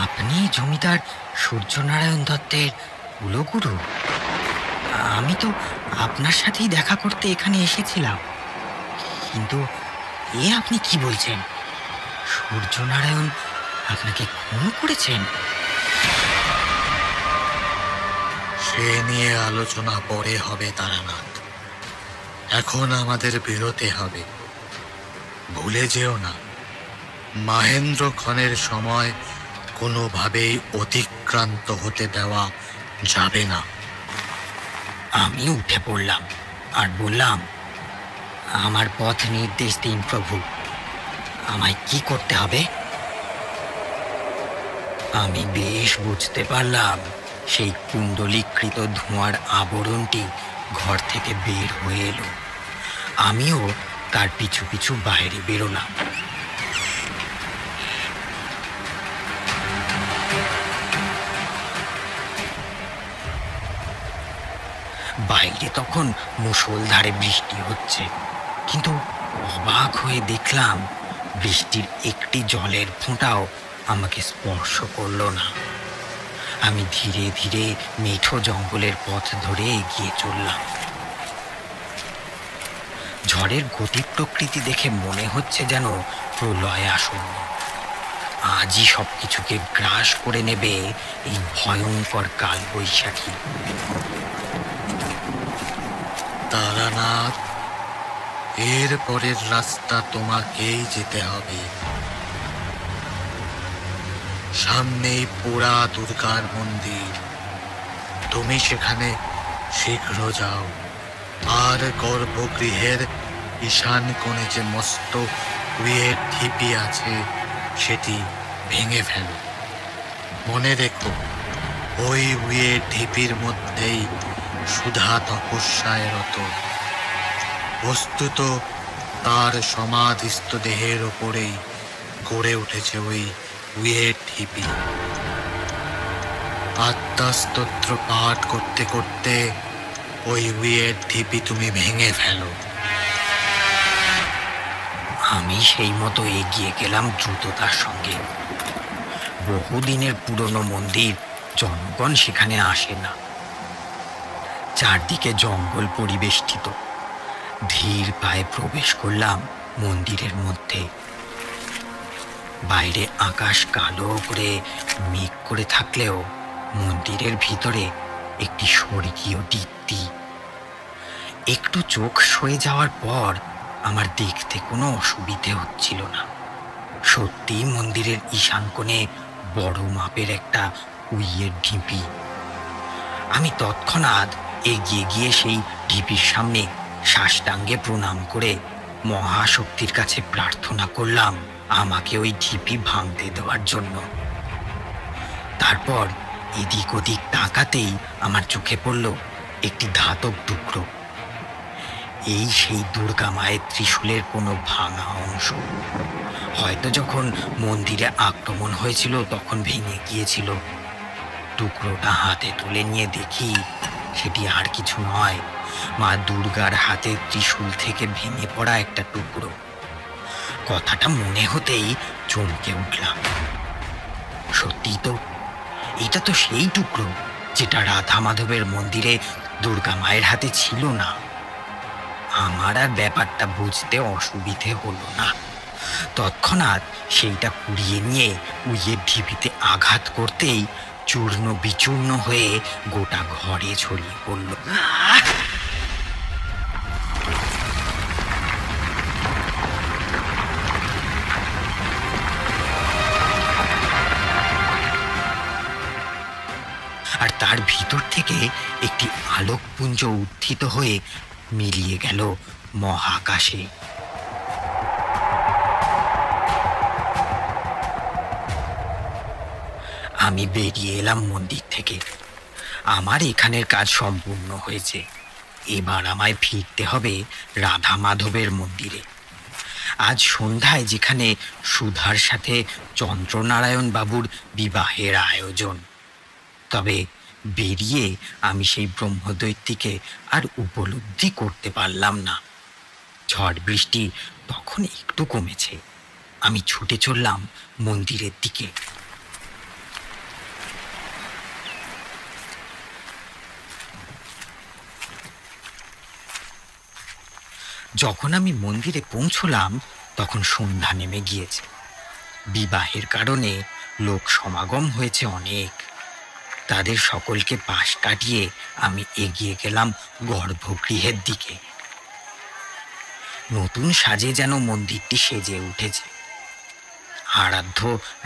আপনি জমিদার সূর্যনারায়ণ দত্তের কুলগুরু? আমি তো আপনার সাথেই দেখা করতে এখানে এসেছিলাম, কিন্তু এ আপনি কি বলছেন? সূর্যনারায়ণ আপনাকে খুন করেছেন? সে নিয়ে আলোচনা পরে হবে তারানাথ। এখন আমাদের বেরোতে হবে। ভুলে যেও না, মাহেন্দ্র ক্ষণের সময় কোনোভাবেই অতিক্রান্ত হতে দেওয়া যাবে না। আমি উঠে পড়লাম আর বললাম, আমার পথ নির্দেশ দিন প্রভু, আমায় কি করতে হবে? আমি বেশ বুঝতে পারলাম সেই কুণ্ডলীকৃত ধোঁয়ার আবরণটি ঘর থেকে বের হয়ে এলো। আমিও তার পিছু পিছু বাইরে বেরোলাম। বাইরে তখন মুষলধারে বৃষ্টি হচ্ছে, কিন্তু অবাক হয়ে দেখলাম বৃষ্টির একটি জলের ফোঁটাও আমাকে স্পর্শ করলো না। আমি ধীরে ধীরে মেঠো জঙ্গলের পথ ধরে এগিয়ে চললাম। ঝড়ের গতি প্রকৃতি দেখে মনে হচ্ছে যেন প্রলয় আসন্ন। আজই সবকিছুকে গ্রাস করে নেবে এই ভয়ঙ্কর কাল বৈশাখী। তারানাথ, এর পরের রাস্তা তোমাকেই যেতে হবে। সামনেই পোড়া দুর্গার মন্দির, তুমি সেখানে শীঘ্র যাও। আর গর্ভগৃহের ঈশান কোণে যে মস্ত উইয়ের ঢিপি আছে সেটি ভেঙে ফেলো। মনে রেখো, ওই উইয়ের ঢিপির মধ্যেই সুধা তপস্যায় রত। বস্তুত তার সমাধিস্থ দেহের ওপরেই গড়ে উঠেছে ওই উইয়ের ঢিপি। আত্মাস্তোত্র পাঠ করতে করতে ওই উইয়ের ঢিপি তুমি ভেঙে ফেলো। আমি সেই মতো এগিয়ে গেলাম দ্রুততার সঙ্গে। বহুদিনের পুরনো মন্দির, জনগণ সেখানে আসে না। চারদিকে জঙ্গল পরিবেষ্টিত। ধীর পায়ে প্রবেশ করলাম মন্দিরের মধ্যে। বাইরে আকাশ কালো করে মেঘ করে থাকলেও মন্দিরের ভিতরে একটি স্বর্গীয় দীপ্তি। একটু চোখ সয়ে যাওয়ার পর আমার দেখতে কোনো অসুবিধে হচ্ছিল না। সত্যি মন্দিরের ঈশান কোণে বড় মাপের একটা উইয়ের ঢিপি। আমি তৎক্ষণাৎ এগিয়ে গিয়ে সেই ঢিপির সামনে সাষ্টাঙ্গে প্রণাম করে মহাশক্তির কাছে প্রার্থনা করলাম আমাকে ওই ঢিপি ভাঙতে দেওয়ার জন্য। তারপর এদিক ওদিক তাকাতেই আমার চোখে পড়ল একটি ধাতব টুকরো। এই সেই দুর্গা মায়ের ত্রিশূলের কোনো ভাঙা অংশ। হয়তো যখন মন্দিরে আক্রমণ হয়েছিল তখন ভেঙে গিয়েছিল। টুকরোটা হাতে তুলে নিয়ে দেখি সেটি আর কিছু নয়, মা দুর্গার হাতের ত্রিশূল থেকে ভেঙে পড়া একটা টুকরো। কথাটা মনে হতেই চমকে উঠলাম। সত্যি তো, এটা তো সেই টুকরো যেটা রাধা মাধবের মন্দিরে দুর্গা মায়ের হাতে ছিল না। আমার আর ব্যাপারটা বুঝতে অসুবিধে হলো না। তৎক্ষণাৎ সেইটা কুড়িয়ে নিয়ে উইয়ের ঢিপিতে আঘাত করতেই চূর্ণ বিচূর্ণ হয়ে গোটা ঘরে ছড়িয়ে পড়ল। আর তার ভিতর থেকে একটি আলোকপুঞ্জ উত্থিত হয়ে মিলিয়ে গেল মহাকাশে। আমি বেরিয়ে এলাম মন্দির থেকে। আমার এখানের কাজ সম্পূর্ণ হয়েছে। এবার আমায় ফিরতে হবে রাধা মাধবের মন্দিরে। আজ সন্ধ্যায় যেখানে সুধার সাথে চন্দ্রনারায়ণ বাবুর বিবাহের আয়োজন। তবে বেরিয়ে আমি সেই ব্রহ্মদৈত্যীকে আর উপলব্ধি করতে পারলাম না। ঝড় বৃষ্টি তখন একটু কমেছে। আমি ছুটে চললাম মন্দিরের দিকে। যখন আমি মন্দিরে পৌঁছলাম তখন সন্ধ্যা নেমে গিয়েছে। বিবাহের কারণে লোক সমাগম হয়েছে অনেক। তাদের সকলকে পাশ কাটিয়ে আমি এগিয়ে গেলাম গর্ভগৃহের দিকে। নতুন সাজে যেন মন্দিরটি সেজে উঠেছে। আরাধ্য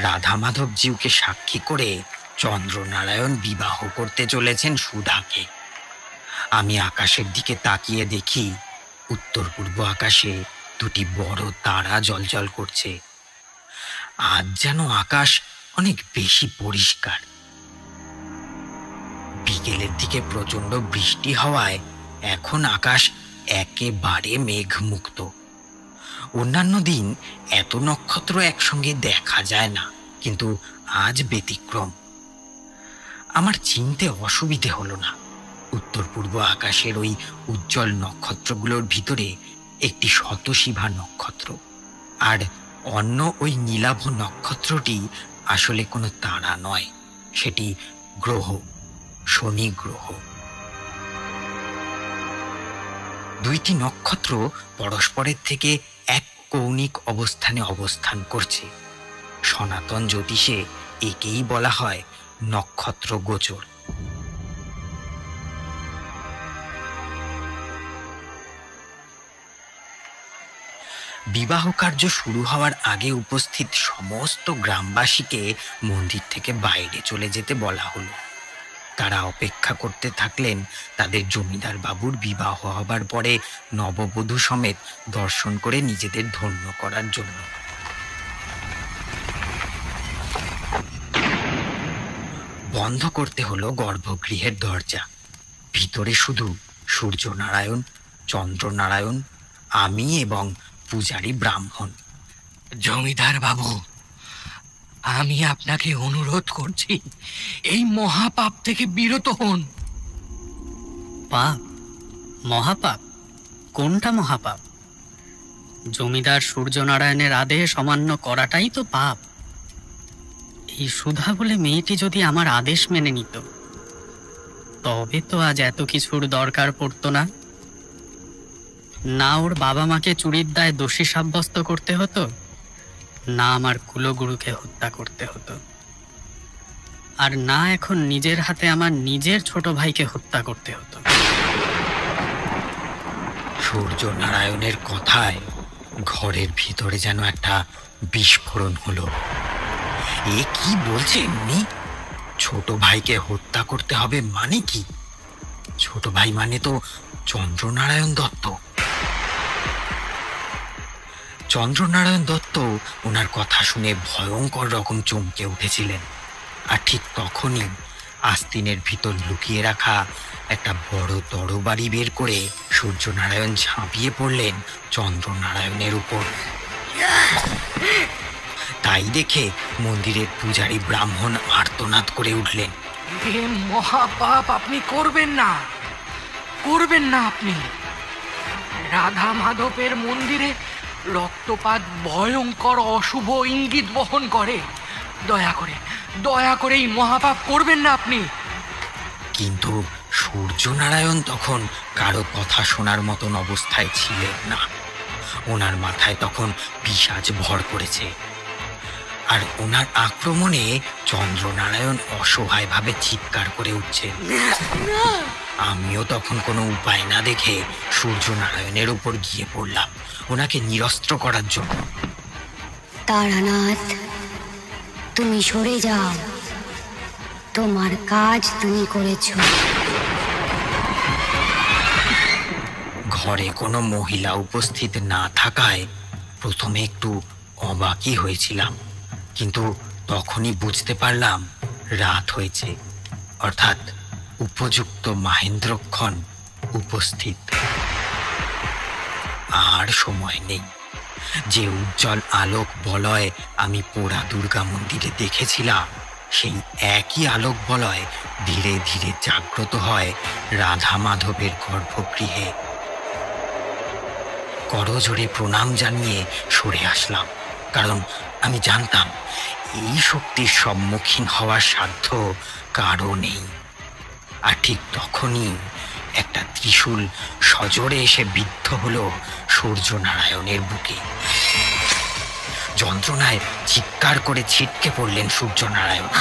রাধা মাধবজিউকে সাক্ষী করে চন্দ্রনারায়ণ বিবাহ করতে চলেছেন সুধাকে। আমি আকাশের দিকে তাকিয়ে দেখি উত্তর পূর্ব আকাশে দুটি বড় তারা জ্বলজ্বল করছে। আজ যেন আকাশ অনেক বেশি পরিষ্কার। বিকেলের দিকে প্রচন্ড বৃষ্টি হওয়ায় এখন আকাশ একেবারে মেঘমুক্ত। অন্যান্য দিন এত নক্ষত্র একসঙ্গে দেখা যায় না, কিন্তু আজ ব্যতিক্রম। আমার চিনতে অসুবিধে হলো না। উত্তর পূর্ব আকাশের ওই উজ্জ্বল নক্ষত্রগুলোর ভিতরে একটি শতশিভা নক্ষত্র, আর অন্য ওই নীলাভ নক্ষত্রটি আসলে কোনো তারা নয়, সেটি গ্রহ, শনি গ্রহ। দুইটি নক্ষত্র পরস্পরের থেকে এক কৌণিক অবস্থানে অবস্থান করছে। সনাতন জ্যোতিষে একেই বলা হয় নক্ষত্র গোচর। বিবাহ কার্য শুরু হওয়ার আগে উপস্থিত সমস্ত গ্রামবাসীকে মন্দির থেকে বাইরে চলে যেতে বলা হলো। তারা অপেক্ষা করতে থাকলেন তাদের জমিদার বাবুর বিবাহ হবার পরে নববধূ সমেত দর্শন করে নিজেদের ধন্য করার জন্য। বন্ধ করতে হলো গর্ভগৃহের দরজা। ভিতরে শুধু সূর্যনারায়ণ, চন্দ্রনারায়ণ, আমি এবং পূজারী ব্রাহ্মণ। জমিদার বাবু, আমি আপনাকে অনুরোধ করছি, এই মহাপাপ থেকে বিরত হন। পাপ? মহাপাপ? কোনটা মহাপাপ? জমিদার সূর্যনারায়ণের আদেশ অমান্য করাটাই তো পাপ। এই সুধা বলে মেয়েটি যদি আমার আদেশ মেনে নিত, তবে তো আজ এত কিছুর দরকার পড়তো না। না ওর বাবা মাকে চুরির দায়ে দোষী সাব্যস্ত করতে হতো, না আমার কুলগুরুকে হত্যা করতে হতো, আর না এখন নিজের হাতে আমার নিজের ছোট ভাইকে হত্যা করতে হতো। সূর্যনারায়ণের কথায় ঘরের ভিতরে যেন একটা বিস্ফোরণ হলো। এ কি বলছেন উনি? ছোট ভাইকে হত্যা করতে হবে মানে কি? ছোট ভাই মানে তো চন্দ্রনারায়ণ দত্ত। চন্দ্রনারায়ণ দত্ত ওনার কথা শুনে ভয়ঙ্কর রকম চমকে উঠেছিলেন। আর ঠিক তখনই আস্তিনের ভিতর লুকিয়ে রাখা একটা বড় তরবারি বের করে সূর্যনারায়ণ ঝাঁপিয়ে পড়লেন চন্দ্রনারায়ণের উপর। তাই দেখে মন্দিরের পূজারী ব্রাহ্মণ আর্তনাদ করে উঠলেন, এ মহাপাপ আপনি করবেন না, করবেন না আপনি। রাধা মাধবের মন্দিরে রক্তপাত ভয়ঙ্কর অশুভ ইঙ্গিত বহন করে। দয়া করে এই মহাপাপ করবেন না আপনি। কিন্তু সূর্যনারায়ণ তখন কারো কথা শোনার মতন অবস্থায় ছিলেন না। ওনার মাথায় তখন পিশাচ ভর করেছে, আর ওনার আক্রমণে চন্দ্রনারায়ণ অসহায়ভাবে চিৎকার করে উঠছেন। আমিও তখন কোনো উপায় না দেখে সূর্যনারায়ণের উপর গিয়ে পড়লাম ওনাকে নিরস্ত্র করার জন্য। তারানাথ, তুমি সরে যাও, তোমার কাজ তুমি করেছো। ঘরে কোনো মহিলা উপস্থিত না থাকায় প্রথমে একটু অবাকই হয়েছিলাম, কিন্তু তখনই বুঝতে পারলাম রাত হয়েছে, অর্থাৎ উপযুক্ত মহেন্দ্রক্ষণ উপস্থিত। আর সময় নেই। যে উজ্জ্বল আলোক বলয় আমি পোড়া দুর্গা মন্দিরে দেখেছিলাম, সেই একই আলোক বলয় ধীরে ধীরে জাগ্রত হয় রাধা মাধবের গর্ভগৃহে। করজোড়ে প্রণাম জানিয়ে সরে আসলাম, কারণ আমি জানতাম এই শক্তির সম্মুখীন হওয়ার সাধ্য কারও নেই। আর ঠিক তখনই একটা ত্রিশূল সজোরে এসে বিদ্ধ হলো সূর্যনারায়ণের বুকে। যন্ত্রণায় চিৎকার করে ছিটকে পড়লেন সূর্যনারায়ণ।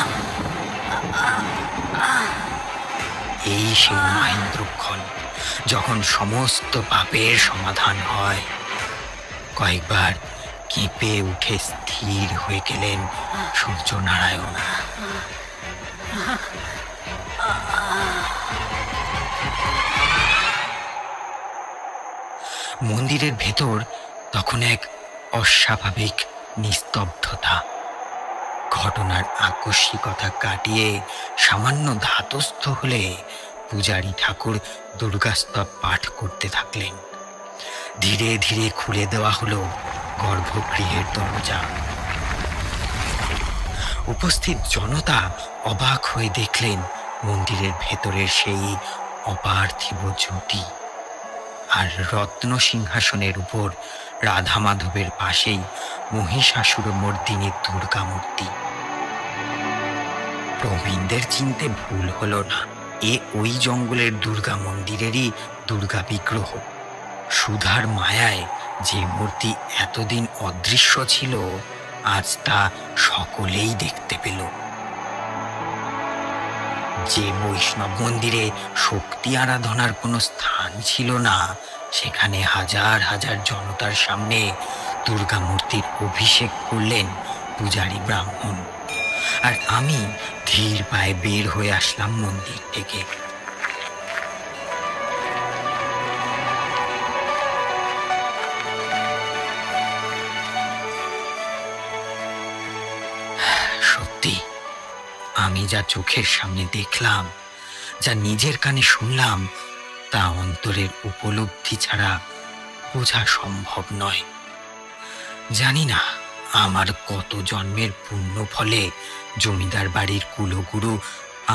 এই সেই মহেন্দ্রক্ষণ যখন সমস্ত পাপের সমাধান হয়। কয়েকবার কেঁপে উঠে স্থির হয়ে গেলেন সূর্যনারায়ণ। মন্দিরের ভেতর তখন এক অস্বাভাবিক নিস্তব্ধতা। ঘটনার আকস্মিকতা কাটিয়ে সামান্য ধাতস্থ হলে পূজারী ঠাকুর দুর্গাস্তব পাঠ করতে থাকলেন। ধীরে ধীরে খুলে দেওয়া হলো গর্ভগৃহের দরজা। উপস্থিত জনতা অবাক হয়ে দেখলেন মন্দিরের ভেতরের সেই অপার্থিব জ্যোতি, আর রত্ন সিংহাসনের উপর রাধা মাধবের পাশেই মহিষাসুরমর্দিনী দুর্গা মূর্তি। প্রবীণদের চিনতে ভুল হলো না, এ ওই জঙ্গলের দুর্গা মন্দিরেরই দুর্গা বিগ্রহ। সুধার মায়ায় যে মূর্তি এতদিন অদৃশ্য ছিল, আজ তা সকলেই দেখতে পেল। যে বৈষ্ণব মন্দিরে শক্তি আরাধনার কোনো স্থান ছিল না, সেখানে হাজার হাজার জনতার সামনে দুর্গা মূর্তির অভিষেক করলেন পূজারী ব্রাহ্মণ। আর আমি ধীর পায়ে বের হয়ে আসলাম মন্দির থেকে। সত্যি, আমি যা চোখের সামনে দেখলাম, যা নিজের কানে শুনলাম, তা অন্তরের উপলব্ধি ছাড়া বোঝা সম্ভব নয়। জানি না আমার কত জন্মের পুণ্য ফলে জমিদার বাড়ির কুলগুরু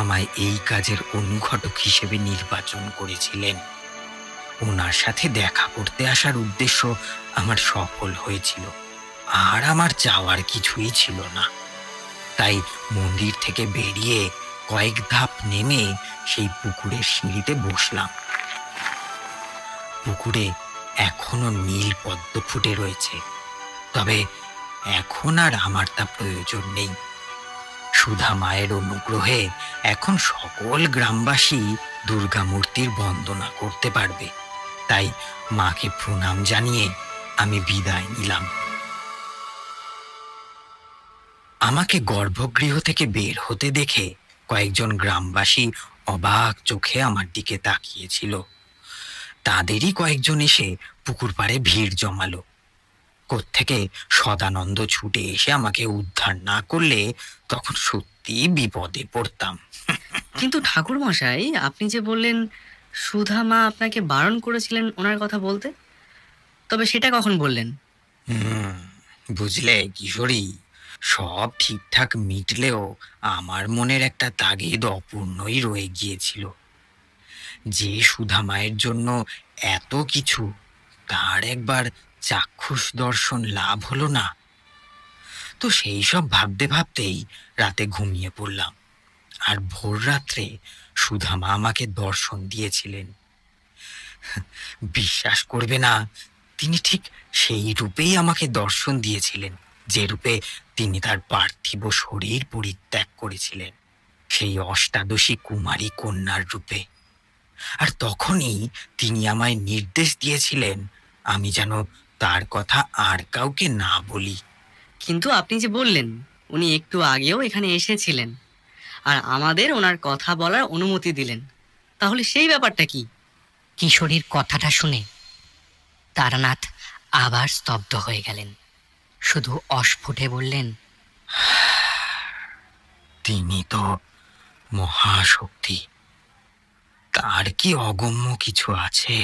আমায় এই কাজের অনুঘটক হিসেবে নির্বাচন করেছিলেন। ওনার সাথে দেখা করতে আসার উদ্দেশ্য আমার সফল হয়েছিল, আর আমার চাওয়ার কিছুই ছিল না। তাই মন্দির থেকে বেরিয়ে কয়েক ধাপ নেমে সেই পুকুরের সিঁড়িতে বসলাম। পুকুরে এখনো নীল পদ্ম ফুটে রয়েছে, তবে এখন আর আমার তা প্রয়োজন নেই। সুধা মায়ের অনুগ্রহে এখন সকল গ্রামবাসী দুর্গা মূর্তির বন্দনা করতে পারবে। তাই মাকে প্রণাম জানিয়ে আমি বিদায় নিলাম। আমাকে গর্ভগৃহ থেকে বের হতে দেখে কয়েকজন গ্রামবাসী অবাক চোখে আমার দিকে তাকিয়েছিল। তাদেরই কয়েকজন এসে পুকুর পাড়ে ভিড় জমালো। কোত্থেকে সদানন্দ ছুটে এসে আমাকে উদ্ধার না করলে তখন সত্যি বিপদে পড়তাম। কিন্তু ঠাকুর মশাই, আপনি যে বললেন সুধা মা আপনাকে বারণ করেছিলেন ওনার কথা বলতে, তবে সেটা কখন বললেন? বুঝলে কিশোরী, সব ঠিকঠাক মিটলেও আমার মনের একটা তাগিদ অপূর্ণই রয়ে গিয়েছিল। যে সুধা মায়ের জন্য এত কিছু, তার একবার চাক্ষুষ দর্শন লাভ হলো না। তো সেই সব ভাবতে ভাবতেই রাতে ঘুমিয়ে পড়লাম, আর ভোর রাত্রে সুধা মা আমাকে দর্শন দিয়েছিলেন। বিশ্বাস করবে না, তিনি ঠিক সেই রূপেই আমাকে দর্শন দিয়েছিলেন যে রূপে তিনি তার পার্থিব শরীর পরিত্যাগ করেছিলেন, সেই অষ্টাদশী কুমারী কন্যার রূপে। আর তখনই তিনি আমায় নির্দেশ দিয়েছিলেন আমি যেন তার কথা আর কাউকে না বলি। কিন্তু আপনি যে বললেন উনি একটু আগেও এখানে এসেছিলেন আর আমাদের ওনার কথা বলার অনুমতি দিলেন, তাহলে সেই ব্যাপারটা কি? কিশোরীর কথাটা শুনে তারানাথ আবার স্তব্ধ হয়ে গেলেন। শুধু অস্ফুটে বললেন, তিনি তো মহাশক্তি, তার কি অগম্য কিছু আছে?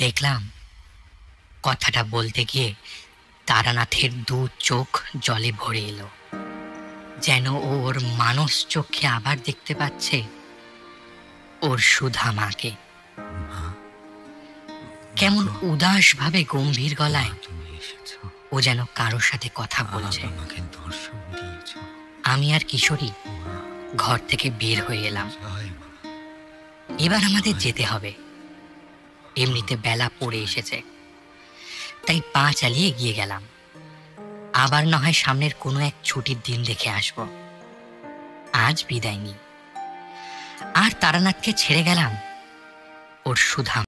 দেখলাম কথাটা বলতে গিয়ে তারানাথের দু চোখ জলে ভরে এলো, যেন ওর মানস চোখে আবার দেখতে পাচ্ছে ওর সুধা মাকে। কেমন উদাস ভাবে গম্ভীর গলায় ও যেন কারোর সাথে কথা বলছে। আমি আর কিশোরী ঘর থেকে বের হয়ে এলাম। এবার আমাদের যেতে হবে, এমনিতে বেলা পড়ে এসেছে। তাই পা চালিয়ে এগিয়ে গেলাম। আবার না হয় সামনের কোনো এক ছুটির দিন দেখে আসব। আজ বিদায় নিই। আর তারানাথকে ছেড়ে গেলাম ওর সুধা